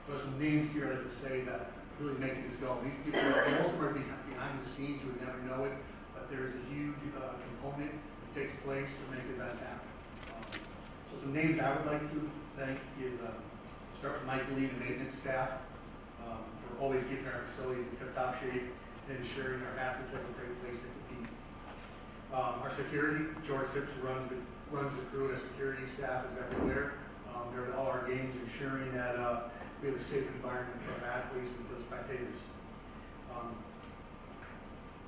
So there's some names here I'd like to say that really make this go. These people, most of them are behind the scenes, you would never know it, but there's a huge component that takes place to make events happen. So some names I would like to thank is, start with Mike Lee, the maintenance staff, for always keeping our facilities in tip-top shape and ensuring our athletes have a great place to compete. Our security, George Phipps runs the crew, and security staff is everywhere. They're at all our games, ensuring that we have a safe environment for our athletes and for the spectators.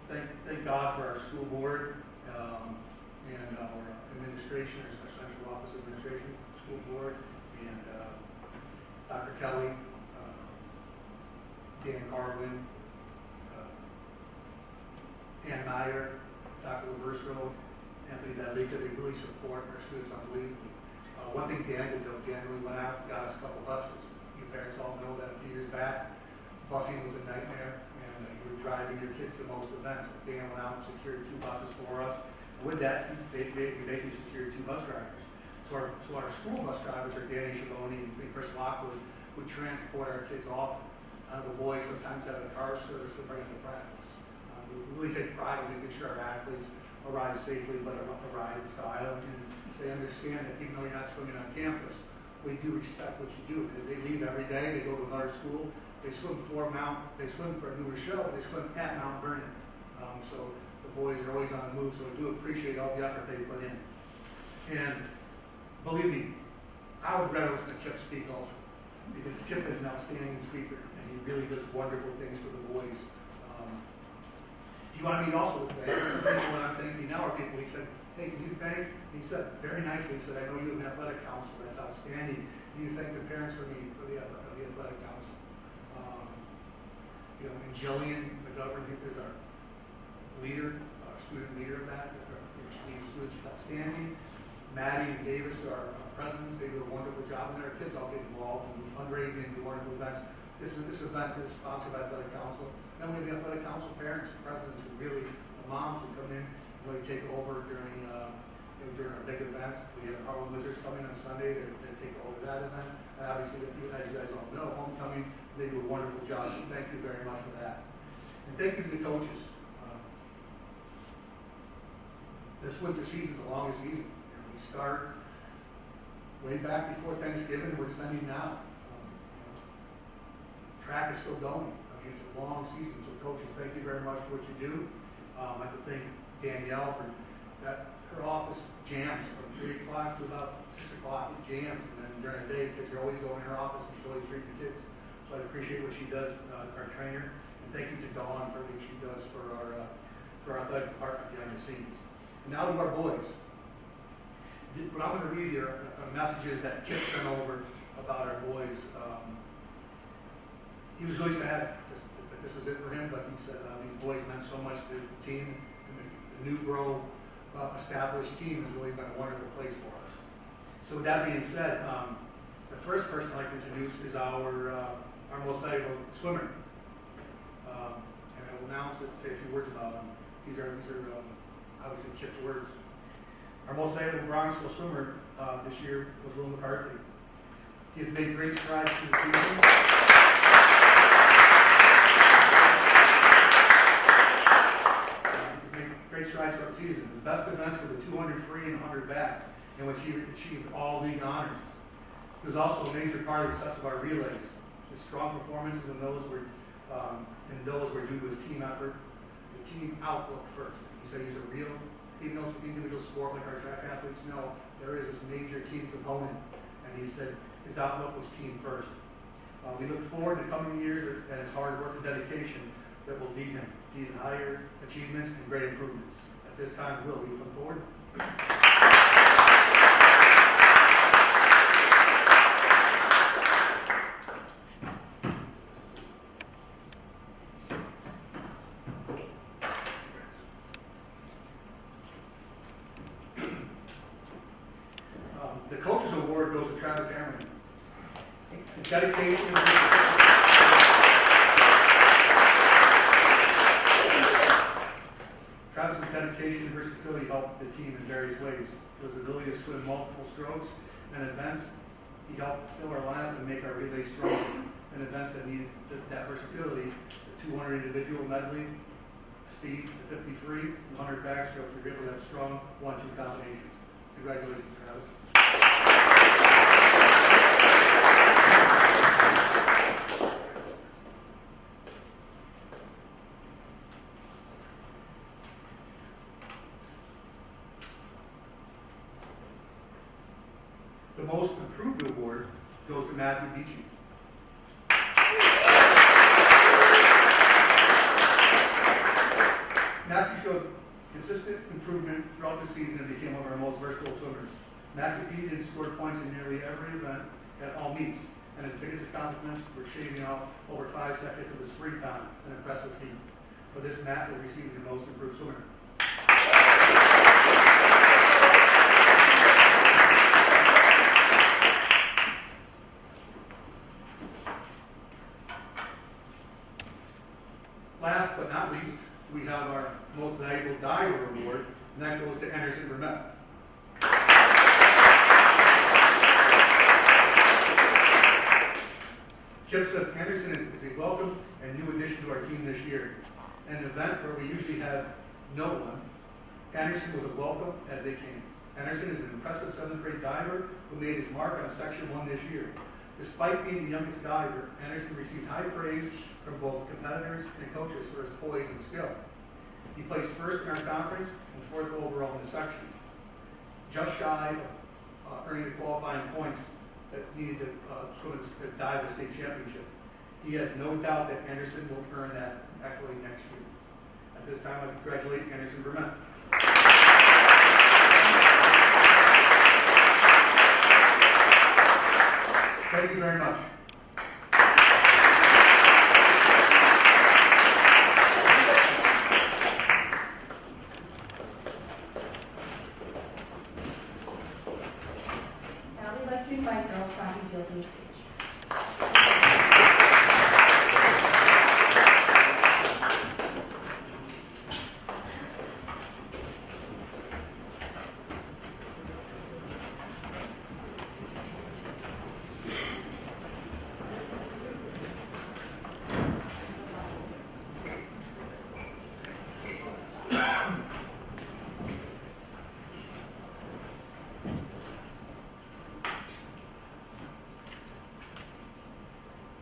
Thank God for our school board and our administration, our central office administration, school board, and Dr. Kelly, Dan Carlin, Ann Meyer, Dr. Laverso, Anthony Dalika. They really support our students unbelievably. One thing Dan did though, Dan really went out and got us a couple buses. You parents all know that a few years back, busing was a nightmare, and you were driving your kids to most events. But Dan went out and secured 2 buses for us. And with that, we basically secured 2 bus drivers. So our school bus drivers are Danny Schiavone and Chris Lockwood, would transport our kids off. The boys sometimes have a car service to bring them to practice. We really take pride in making sure our athletes arrive safely, but arrive in style, and they understand that even though you're not swimming on campus, we do respect what you do, because they leave every day, they go to another school, they swim for New Rochelle, but they swim at Mount Vernon. So the boys are always on the move, so I do appreciate all the effort they put in. And believe me, I would rather listen to Kip speak also, because Kip is an outstanding speaker, and he really does wonderful things for the boys. He wanted me to also thank some people that I'm thanking now are people he said, hey, can you thank, he said very nicely, he said, I know you have an athletic council, that's outstanding. Can you thank the parents for me, for the athletic council? You know, and Jillian McGovern is our leader, student leader of that, leading students, she's outstanding. Maddie and Davis are presidents, they do a wonderful job, and their kids all get involved and do fundraising, do wonderful events. This event is sponsored by Athletic Council. Then we have the Athletic Council parents, presidents who really, the moms who come in and really take over during during our big events. We have Harlem Wizards coming on Sunday, they take over that event. And obviously, as you guys all know, homecoming, they do a wonderful job, so thank you very much for that. And thank you to the coaches. This winter season is the longest season. We start way back before Thanksgiving, we're just ending now. Track is still going. I mean, it's a long season, so coaches, thank you very much for what you do. I'd like to thank Danielle for that. Her office jams from 3 o'clock to about 6 o'clock. It jams, and then during the day, kids are always going in her office, and she's always treating the kids. So I appreciate what she does, our trainer, and thank you to Dawn for what she does for our athletic department behind the scenes. And now to our boys. What I'm going to read here are messages that Kip sent over about our boys. He was really sad because this is it for him, but he said these boys meant so much to the team, and the new established team has really been a wonderful place for us. So with that being said, the first person I'd like to introduce is our most valuable swimmer. And I will announce it, say a few words about him. These are obviously Kip's words. Our most valuable Bronxville swimmer this year was Will McCarthy. He has made great strides through the season. Great strides throughout the season. His best events were the 200 free and 100 back, in which he achieved all league honors. He was also a major part of the success of our relays. His strong performances in those were due to his team effort, the team outlook first. He said he's a real, even though it's an individual sport like our track athletes know, there is this major team component, and he said his outlook was team first. We look forward to coming years and his hard work and dedication that will lead him to even higher achievements and great improvements. At this time, Will you come forward? The Coaches Award goes to Travis Hammerman. His dedication Travis's dedication and versatility helped the team in various ways. His ability to swim multiple strokes and events, he helped fill our lineup and make our relay stronger. And events that needed that versatility, the 200 individual medley, speed, the 50 free, and 100 backstrokes, we were able to have strong 1-2 combinations. Congratulations, Travis. The Most Improved Award goes to Matthew Beachy. Matthew showed consistent improvement throughout the season and became one of our most versatile swimmers. Matthew Beachy scored points in nearly every event at all meets, and his biggest accomplishments were shaving off over 5 seconds of his free time, an impressive feat. For this, Matt has received the Most Improved Swimmer. Last but not least, we have our Most Valuable Diver Award, and that goes to Anderson Vermette. Kip says Anderson is a welcome and new addition to our team this year. In an event where we usually have no one, Anderson was a welcome as they came. Anderson is an impressive 7th grade diver who made his mark on Section 1 this year. Despite being the youngest diver, Anderson received high praise from both competitors and coaches for his poise and skill. He placed first in our conference and 4th overall in the section. Just shy of earning the qualifying points that's needed to swim and dive the state championship. He has no doubt that Anderson will earn that accolade next year. At this time, I congratulate Anderson Vermette. Thank you very much. Now we'd like to invite girls track and field to the stage.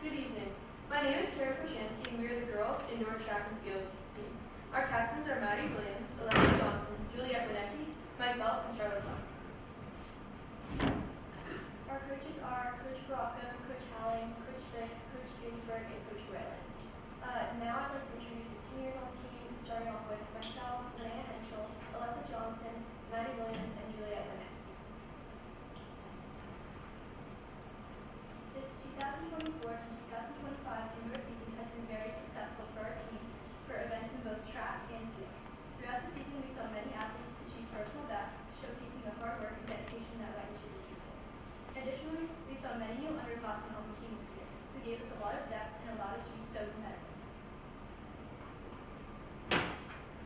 Good evening. My name is Kara Koshansky, and we are the girls indoor track and field team. Our captains are Maddie Williams, Alexa Johnson, Juliet Winecki, myself, and Charlotte Clark. Our coaches are Coach Baraka, Coach Halling, Coach Vick, Coach Ginsberg, and Coach Whalen. Now I'd like to introduce the seniors on the team, starting off with myself, Leanne Henschel, Alexa Johnson, Maddie Williams, and Juliet Winecki. This 2024 to 2025 indoor season has been very successful for our team for events in both track and field. Throughout the season, we saw many athletes achieve personal bests, showcasing the hard work and dedication that went into the season. Additionally, we saw many new underclassmen on the team this year, who gave us a lot of depth and allowed us to be so competitive.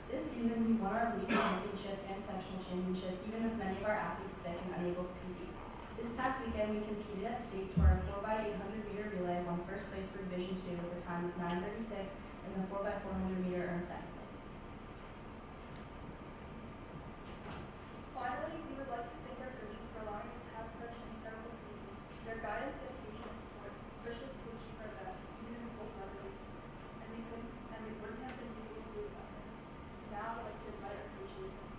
This season, we won our league championship and sectional championship, even with many of our athletes sick and unable to compete. This past weekend, we competed at states where our 4x800 meter relay won first place for Division II with a time of 9:36, and the 4x400 meter earned second place. Finally, we would like to thank our coaches for allowing us to have such an incredible season. Their guidance, dedication, and support pushed us to achieve our best, even in the cold weather this season. And we wouldn't have been able to do it without them. Now I'd like to invite our coaches and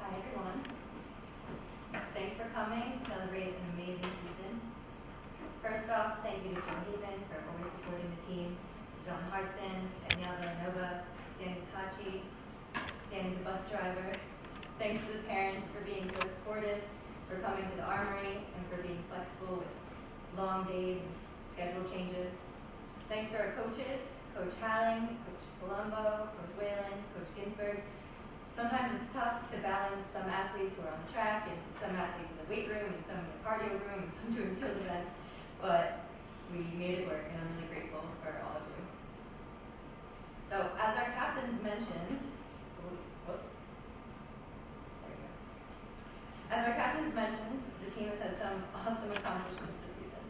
Hi everyone. Thanks for coming to celebrate an amazing season. First off, thank you to Joe Haven for always supporting the team, to John Hartson, Danielle Villanova, Danny Tachi, Danny the bus driver. Thanks to the parents for being so supportive, for coming to the Armory, and for being flexible with long days and schedule changes. Thanks to our coaches, Coach Halling, Coach Colombo, Coach Whalen, Coach Ginsberg. Sometimes it's tough to balance some athletes who are on the track and some athletes in the weight room and some in the cardio room and some doing field events, but we made it work and I'm really grateful for all of you. So as our captains mentioned, the team has had some awesome accomplishments this season.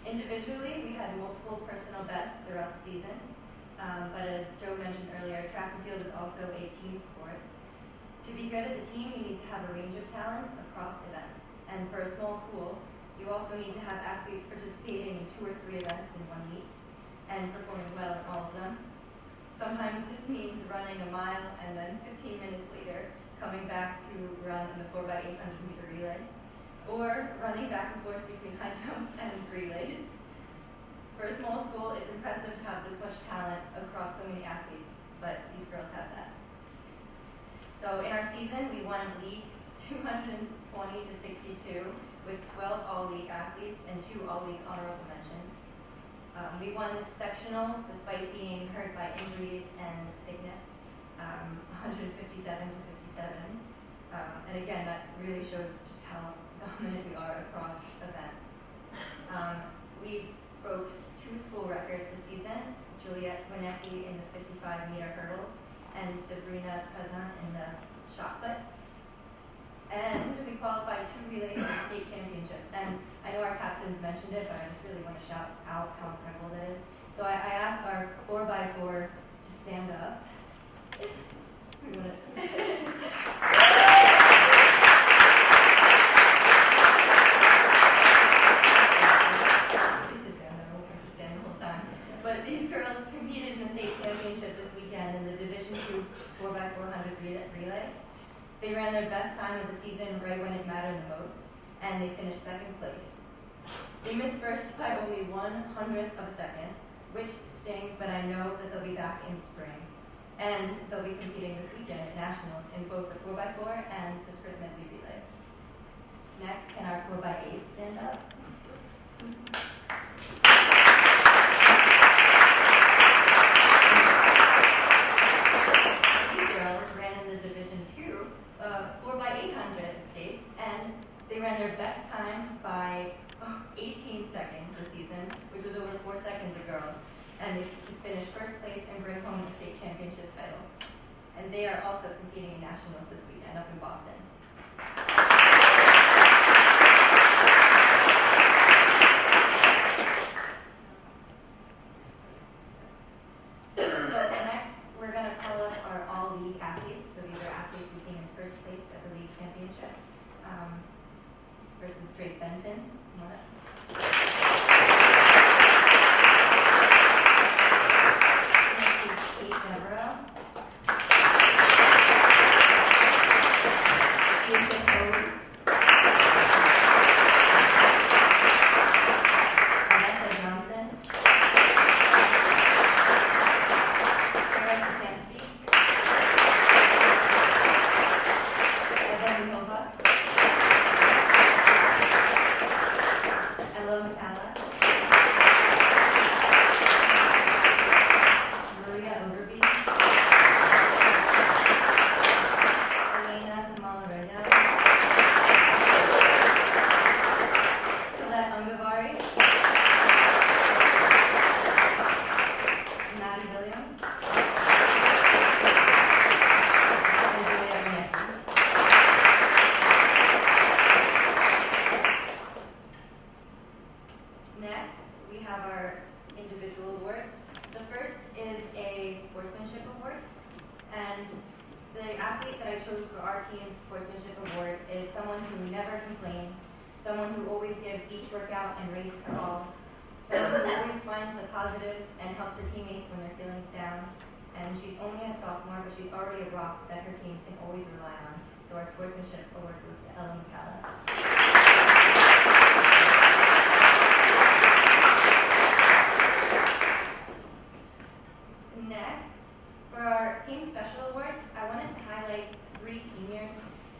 Individually, we had multiple personal bests throughout the season, but as Joe mentioned earlier, track and field is also a team sport. To be good as a team, you need to have a range of talents across events. And for a small school, you also need to have athletes participating in 2 or 3 events in 1 week and performing well in all of them. Sometimes this means running a mile and then 15 minutes later coming back to run in the 4x800 meter relay, or running back and forth between high jump and relays. For a small school, it's impressive to have this much talent across so many athletes, but these girls have that. So in our season, we won leagues 220 to 62 with 12 all-league athletes and 2 all-league honorable mentions. We won sectionals despite being hurt by injuries and sickness, 157 to 57. And again, that really shows just how dominant we are across events. We broke 2 school records this season, Juliet Winecki in the 55-meter hurdles and Sabrina Pezan in the shot put. And we qualified 2 relays for the state championships. And I know our captains mentioned it, but I just really want to shout out how incredible that is. So I asked our 4x4 to stand up. We want to They ran their best time of the season right when it mattered the most, and they finished second place. They missed first by only 1/100th of a second, which stings, but I know that they'll be back in spring. And they'll be competing this weekend at Nationals in both the 4x4 and the sprint medley relay. Next, can our 4x8 stand up? These girls ran in the Division II 4x800 states, and they ran their best time by 18 seconds this season, which was over 4 seconds a girl. And they finished first place and bring home the state championship title. And they are also competing in Nationals this weekend up in Boston. So next, we're going to call up our all-league athletes. So these are athletes who came in first place at the league championship versus Drake Benton. Come on up. Someone who always gives each workout and race her all. Someone who always finds the positives and helps her teammates when they're feeling down. And she's only a sophomore, but she's already a rock that her team can always rely on. So our sportsmanship award goes to Ella McCalla. Next, for our team special awards, I wanted to highlight 3 seniors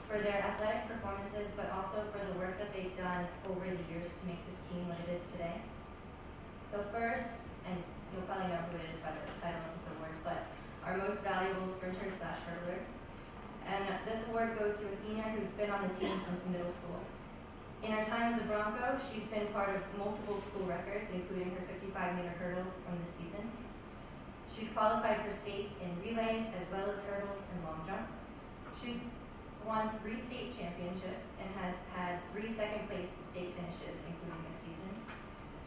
for their athletic performances, but also for the work that they've done over the years to make this team what it is today. So first, and you'll probably know who it is by the title of this award, but our most valuable sprinter/hurdler. And this award goes to a senior who's been on the team since middle school. In her time as a Bronco, she's been part of multiple school records, including her 55-meter hurdle from this season. She's qualified for states in relays as well as hurdles and long jump. She's won 3 state championships and has had 3 second-place state finishes, including this season.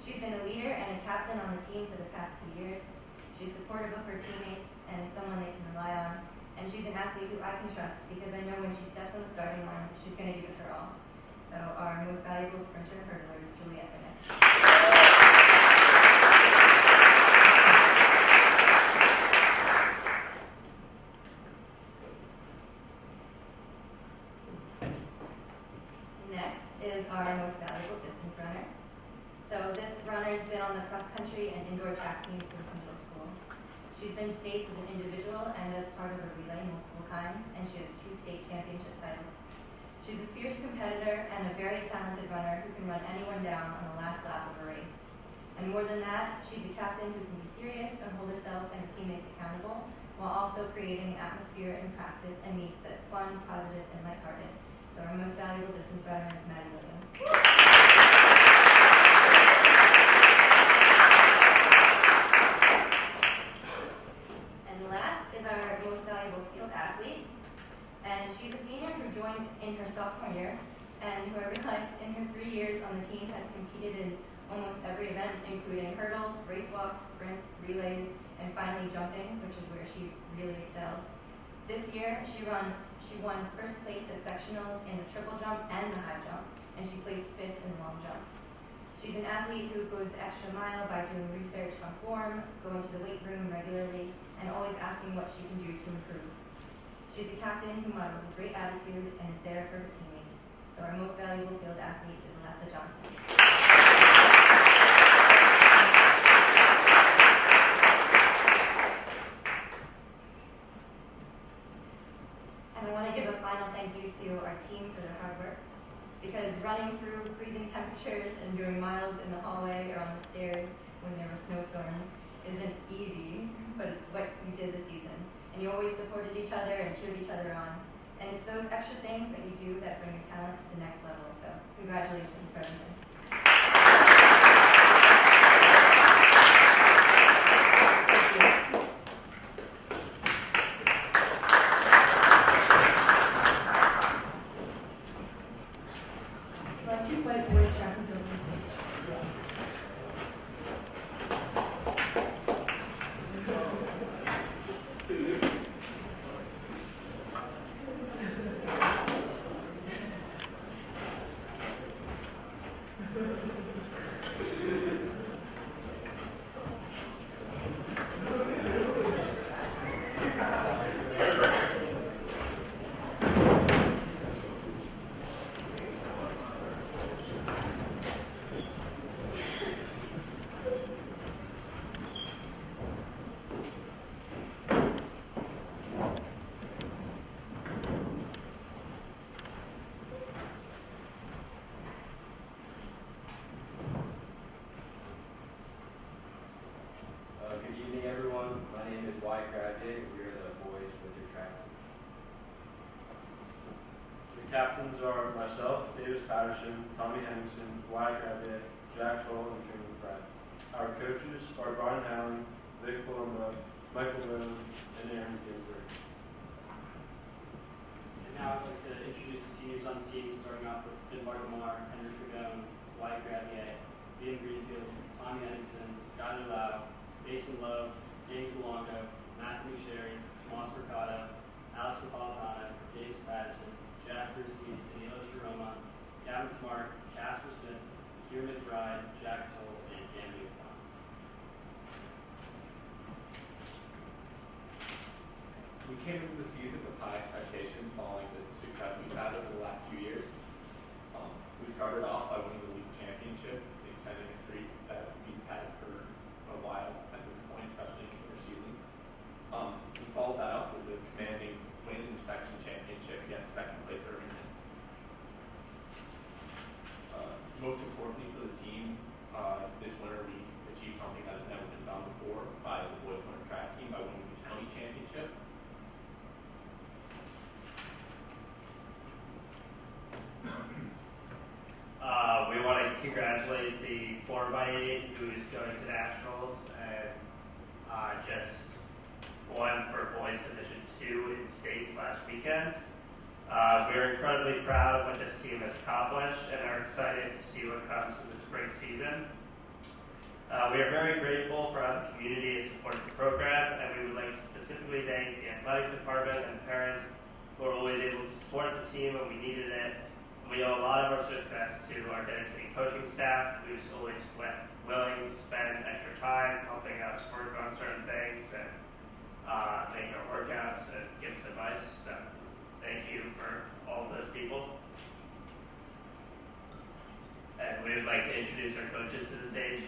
She's been a leader and a captain on the team for the past 2 years. She's supportive of her teammates and is someone they can rely on. And she's an athlete who I can trust because I know when she steps on the starting line, she's going to give it her all. So our most valuable sprinter hurdler is Juliet Bennett. Next is our most valuable distance runner. So this runner's been on the cross-country and indoor track team since middle school. She's been to states as an individual and as part of a relay multiple times, and she has 2 state championship titles. She's a fierce competitor and a very talented runner who can run anyone down on the last lap of a race. And more than that, she's a captain who can be serious and hold herself and her teammates accountable, while also creating an atmosphere in practice and meets that's fun, positive, and lighthearted. So our most valuable distance runner is Maddie Williams. And last is our most valuable field athlete. And she's a senior who joined in her sophomore year, and who I realized in her 3 years on the team has competed in almost every event, including hurdles, race walk, sprints, relays, and finally jumping, which is where she really excelled. This year, she won first place at sectionals in the triple jump and the high jump, and she placed 5th in the long jump. She's an athlete who goes the extra mile by doing research on form, going to the weight room regularly, and always asking what she can do to improve. She's a captain who models a great attitude and is there for her teammates. So our most valuable field athlete is Alessa Johnson. And I want to give a final thank you to our team for their hard work, because running through freezing temperatures and doing miles in the hallway or on the stairs when there were snowstorms isn't easy, but it's what we did this season. And you always supported each other and cheered each other on. And it's those extra things that you do that bring your talent to the next level. So congratulations for everything. I'd like to invite boys track and field on stage. Good evening, everyone. My name is Wyatt Gravier. We are the boys winter track team. The captains are myself, Davis Patterson, Tommy Henderson, Wyatt Gravier, Jack Toll, and Finley Pratt. Our coaches are Brian Howling, Vic Palumbo, Michael Moon, and Aaron Ginsberg. And now I'd like to introduce the seniors on the team, starting off with Ben Bartamar, Henry Fregones, Wyatt Gravier, Ian Greenfield, Tommy Henderson, Skyler Lau, Mason Love, James Luongo, Matthew Sherry, Tomas Mercado, Alex Napolitano, James Patterson, Jack Brucey, Danilo Sharoma, Gavin Smart, Casper Smith, Kieran McBride, Jack Toll, and Gammy O'Connor. We came into the season with high expectations following the success we've had over the last few years. We started off by winning the league championship, extending a streak that we've had for a while at this point, especially in the season. We followed that up with a commanding win in the section championship against second place Irvington. Most importantly for the team, this winter we achieved something that has never been done before by the boys winter track team by winning the county championship. We want to congratulate the 4x8 who is going to nationals and just won for boys division 2 in states last weekend. We are incredibly proud of what this team has accomplished and are excited to see what comes in the spring season. We are very grateful for how the community has supported the program, and we would like to specifically thank the athletic department and the parents who are always able to support the team when we needed it. We owe a lot of our success to our dedicated coaching staff, who's always willing to spend extra time helping us work on certain things and making our workouts and give us advice. So thank you for all of those people. And we would like to introduce our coaches to the stage.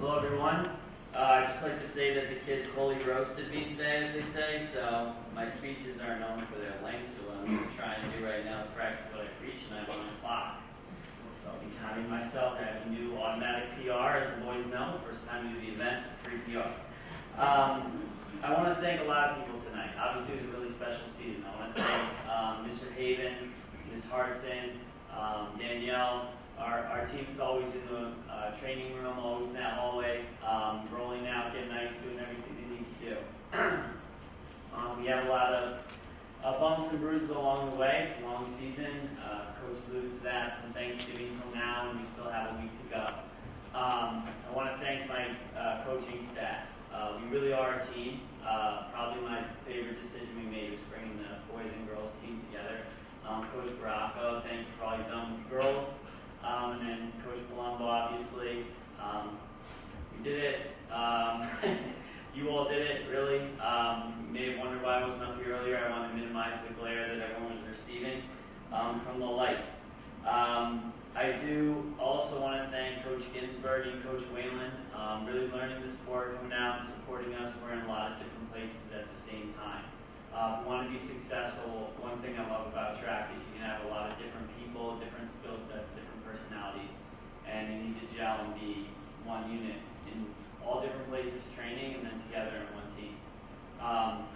Hello everyone. I'd just like to say that the kids fully roasted me today, as they say, so my speeches aren't known for their length, so what I'm going to try and do right now is practice what I preach, and I'm on the clock. So I'll be timing myself. I have a new automatic PR, as the boys know. First time to do the event, it's a free PR. I want to thank a lot of people tonight. Obviously, it's a really special season. I want to thank Mr. Haven, Ms. Hartson, Danielle. Our team is always in the training room, always in that hallway, rolling out, getting nice, doing everything they need to do. We have a lot of bumps and bruises along the way. It's a long season. Coach alluded to that from Thanksgiving till now, and we still have a week to go. I want to thank my coaching staff. We really are a team. Probably my favorite decision we made was bringing the boys and girls team together. Coach Baracco, thank you for all you've done with the girls. And then Coach Palumbo, obviously. We did it. You all did it, really. You may have wondered why I wasn't up here earlier. I want to minimize the glare that everyone was receiving from the lights. I do also want to thank Coach Ginsburg and Coach Whalen. Really learning the sport, coming out and supporting us. We're in a lot of different places at the same time. If you want to be successful, one thing I love about track is you can have a lot of different people, different skill sets, different personalities, and you need to gel and be one unit in all different places training and then together in one team.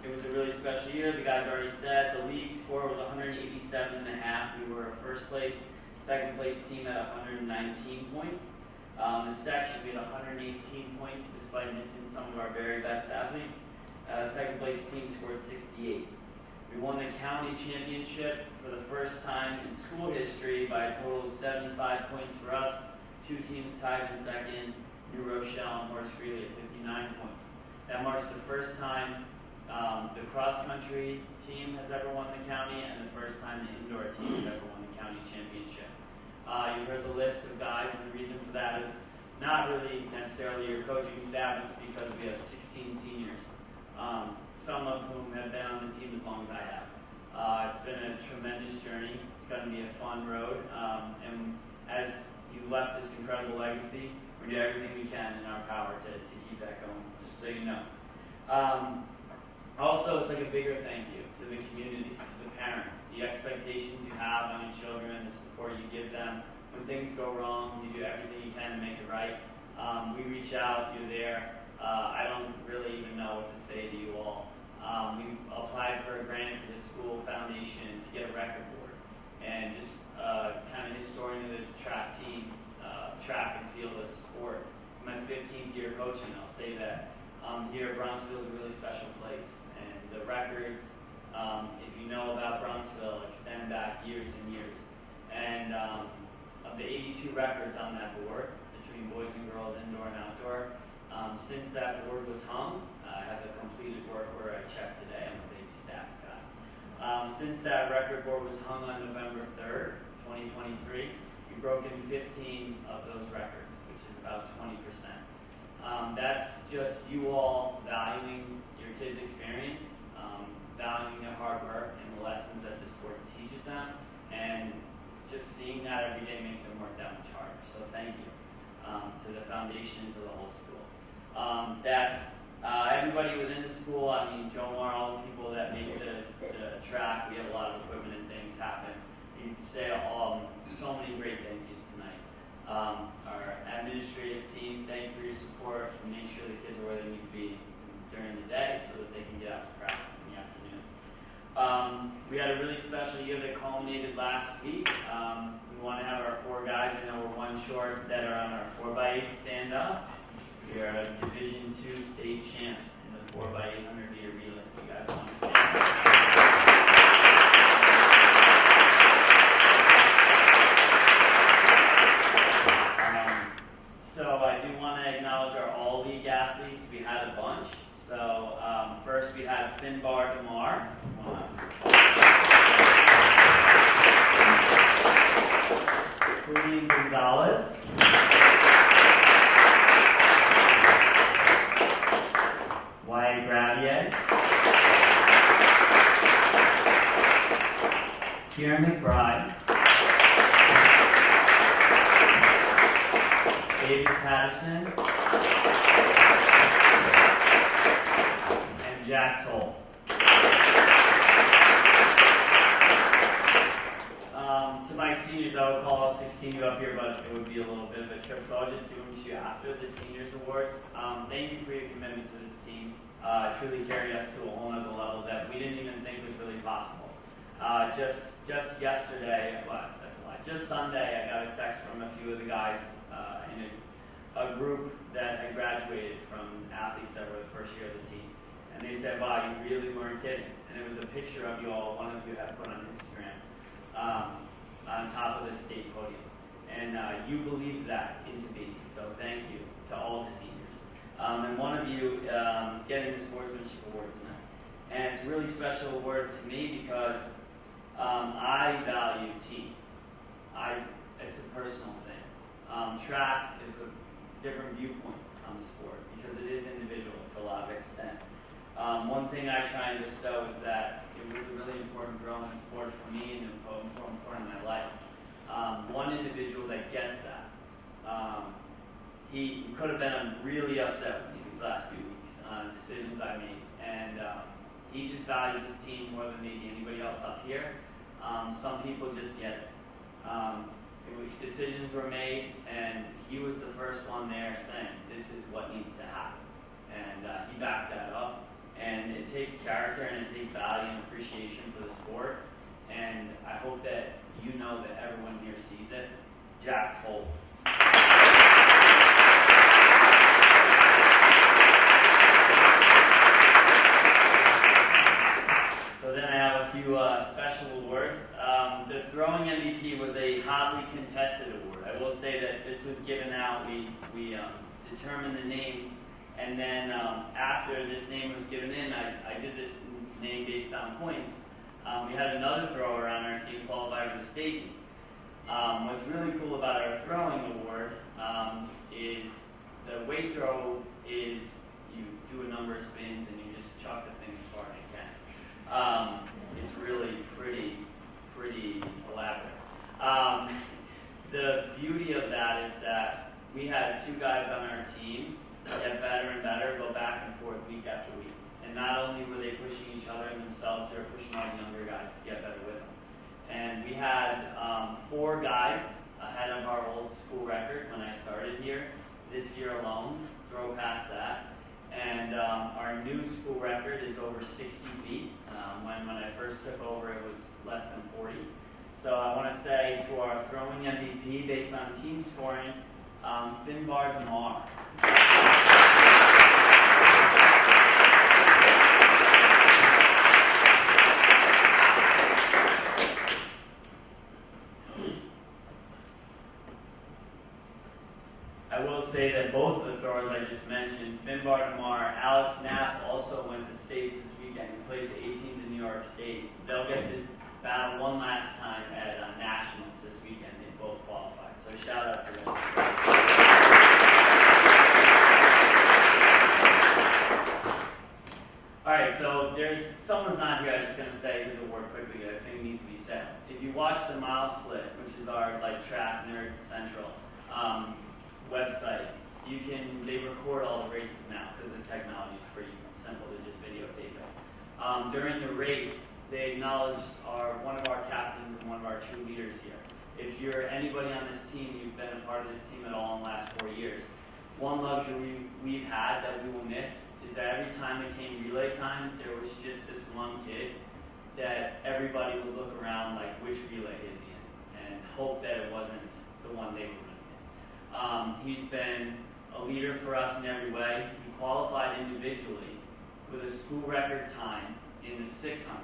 It was a really special year. The guys already said the league score was 187.5. We were first place. Second place team at 119 points. The section, we had 118 points despite missing some of our very best athletes. Second place team scored 68. We won the county championship for the first time in school history by a total of 75 points for us. 2 teams tied in second, New Rochelle and Horace Greeley at 59 points. That marks the first time the cross-country team has ever won the county and the first time the indoor team has ever won the county championship. You heard the list of guys, and the reason for that is not really necessarily your coaching staff, it's because we have 16 seniors, some of whom have been on the team as long as I have. It's been a tremendous journey. It's going to be a fun road, and as you've left this incredible legacy, we do everything we can in our power to keep that going, just so you know. Also, it's like a bigger thank you to the community, to the parents, the expectations you have on your children, the support you give them. When things go wrong, you do everything you can to make it right. We reach out, you're there. I don't really even know what to say to you all. We applied for a grant for the school foundation to get a record board and just kind of historian of the track team, track and field as a sport. It's my 15th year coaching, I'll say that. Here at Bronxville is a really special place, and the records, if you know about Bronxville, extend back years and years. And of the 82 records on that board, between boys and girls, indoor and outdoor, since that board was hung, I have the completed work order I checked today. I'm a big stats guy. Since that record board was hung on November 3rd, 2023, we've broken 15 of those records, which is about 20%. That's just you all valuing your kids' experience, valuing their hard work and the lessons that the sport teaches them, and just seeing that every day makes them work that much harder. So thank you to the foundation, to the whole school. That's everybody within the school. I mean, Joe Moore, all the people that make the track. We have a lot of equipment and things happen. You can say so many great thank yous tonight. Our administrative team, thank you for your support, and make sure the kids are where they need to be during the day so that they can get out to practice in the afternoon. We had a really special year that culminated last week. We want to have our 4 guys, I know we're 1 short, that are on our 4x8 stand up. We are a Division II state champs in the 4x800 meter relay. You guys want to stand up? So I do want to acknowledge our all-league athletes. We had a bunch. So first we had Finbar Damar. Queen Gonzalez. Wyatt Gravier. Kieran McBride. Davis Patterson, and Jack Toll. To my seniors, I would call all 16 of you up here, but it would be a little bit of a trip, so I'll just do them to you after the Seniors Awards. Thank you for your commitment to this team. Truly carried us to a whole nother level that we didn't even think was really possible. Just yesterday, that's a lie. Just Sunday, I got a text from a few of the guys in a group that had graduated from athletes that were the first year of the team. And they said, wow, you really weren't kidding. And it was a picture of you all, one of you had put on Instagram, on top of the state podium. And you believed that into being, so thank you to all the seniors. And one of you is getting the Sportsmanship Award tonight. And it's a really special award to me because I value team. It's a personal thing. Track is different viewpoints on the sport because it is individual to a lot of extent. One thing I try and bestow is that it was a really important growing sport for me and important in my life. One individual that gets that, he could have been really upset with me these last few weeks on decisions I made, and he just values his team more than maybe anybody else up here. Some people just get it. Decisions were made, and he was the first one there saying, this is what needs to happen. And he backed that up. And it takes character, and it takes value and appreciation for the sport. And I hope that you know that everyone here sees it. Jack Toll. So then I have a few special awards. The throwing MVP was a hotly contested award. I will say that this was given out. We determined the names, and then after this name was given in, I did this name based on points. We had another thrower on our team qualify for the state meet. What's really cool about our throwing award is the weight throw is you do a number of spins and you just chuck the thing as far as you can. It's really pretty elaborate. The beauty of that is that we had two guys on our team get better and better, go back and forth week after week. And not only were they pushing each other and themselves, they were pushing all the younger guys to get better with them. And we had 4 guys ahead of our old school record when I started here. This year alone, throw past that. And our new school record is over 60 feet. When I first took over, it was less than 40. So I want to say to our throwing MVP based on team scoring, Finbar Damar. I will say that both of the throwers I just mentioned, Finbar Damar, Alex Knapp also went to states this weekend. He placed 18th in New York State. They'll get to battle one last time at Nationals this weekend. They both qualified. So shout out to them. All right, so someone's not here. I'm just going to say his award quickly. I think it needs to be said. If you watch the Mile Split, which is our track nerd central website, they record all the races now because the technology is pretty simple to just videotape it. During the race, they acknowledged one of our captains and one of our true leaders here. If you're anybody on this team, you've been a part of this team at all in the last 4 years. One luxury we've had that we will miss is that every time it came relay time, there was just this one kid that everybody would look around like, which relay is he in? And hope that it wasn't the one they were running in. He's been a leader for us in every way. He qualified individually with a school record time in the 600.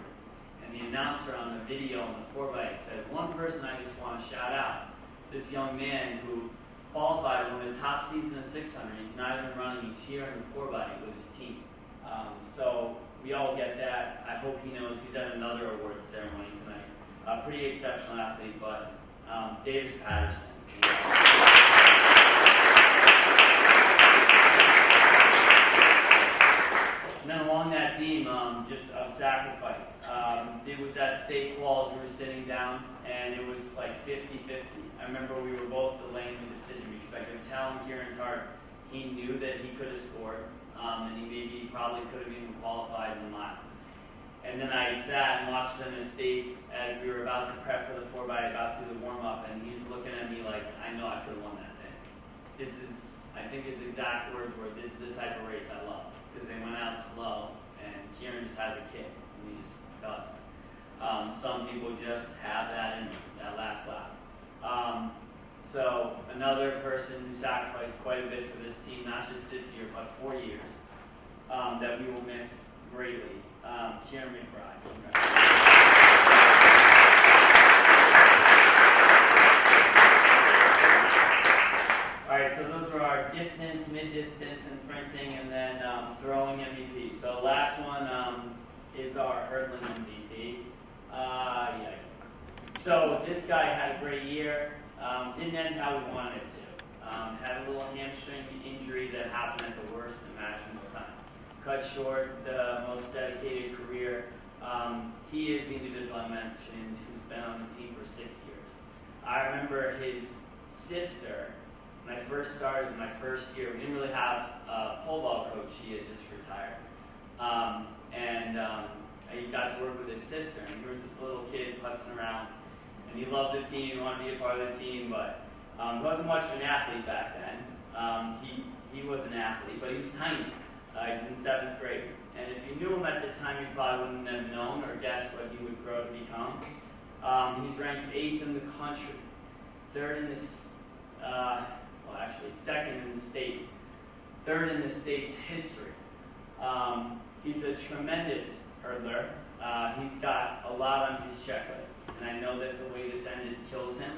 And the announcer on the video on the 4x8 says, one person I just want to shout out. It's this young man who qualified one of the top seeds in the 600. He's not even running. He's here in the 4x8 with his team. So we all get that. I hope he knows he's at another award ceremony tonight. A pretty exceptional athlete, but Davis Patterson. And then along that theme, just of sacrifice. It was at state quals, we were sitting down, and it was like 50-50. I remember we were both delaying the decision because I could tell in Kieran's heart, he knew that he could have scored, and he probably could have even qualified in the mile. And then I sat and watched them in the States as we were about to prep for the 4x8, about to do the warm-up, and he's looking at me like, I know I could have won that thing. This is, I think his exact words were, this is the type of race I love. Because they went out slow, and Kieran just has a kick, and he just does. Some people just have that in that last lap. So another person who sacrificed quite a bit for this team, not just this year, but 4 years, that we will miss greatly, Kieran McBride. All right, so those were our distance, mid-distance, and sprinting, and then throwing MVP. So last one is our hurdling MVP. Yeah. So this guy had a great year. Didn't end how we wanted it to. Had a little hamstring injury that happened at the worst imaginable time. Cut short the most dedicated career. He is the individual I mentioned who's been on the team for 6 years. I remember his sister, when I first started, in my first year, we didn't really have a pole ball coach. She had just retired. I got to work with his sister, and he was this little kid putzing around, and he loved the team, wanted to be a part of the team, but he wasn't much of an athlete back then. He was an athlete, but he was tiny. He's in 7th grade. And if you knew him at the time, you probably wouldn't have known or guessed what he would grow to become. He's ranked 8th in the country, 3rd in the, second in the state, 3rd in the state's history. He's a tremendous hurdler. He's got a lot on his checklist, and I know that the way this ended kills him,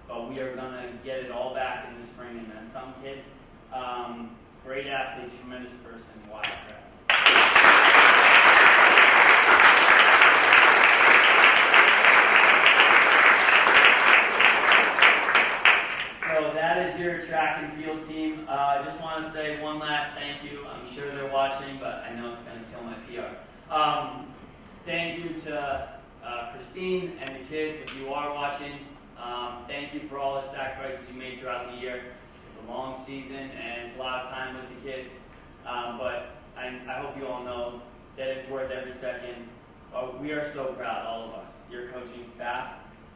but we are gonna get it all back in the spring and then some, kid. Great athlete, tremendous person, wild crowd. So that is your track and field team. I just want to say one last thank you. I'm sure they're watching, but I know it's going to kill my PR. Thank you to Christine and the kids, if you are watching. Thank you for all the sacrifices you made throughout the year. It's a long season, and it's a lot of time with the kids. But I hope you all know that it's worth every second. We are so proud, all of us, your coaching staff,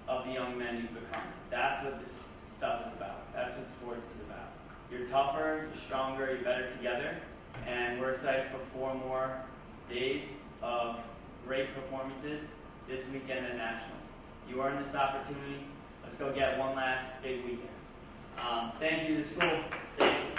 of the young men you've become. That's what this stuff is about. That's what sports is about. You're tougher, you're stronger, you're better together, and we're excited for 4 more days of great performances this weekend at Nationals. You earned this opportunity. Let's go get one last big weekend. Thank you to school. Thank you.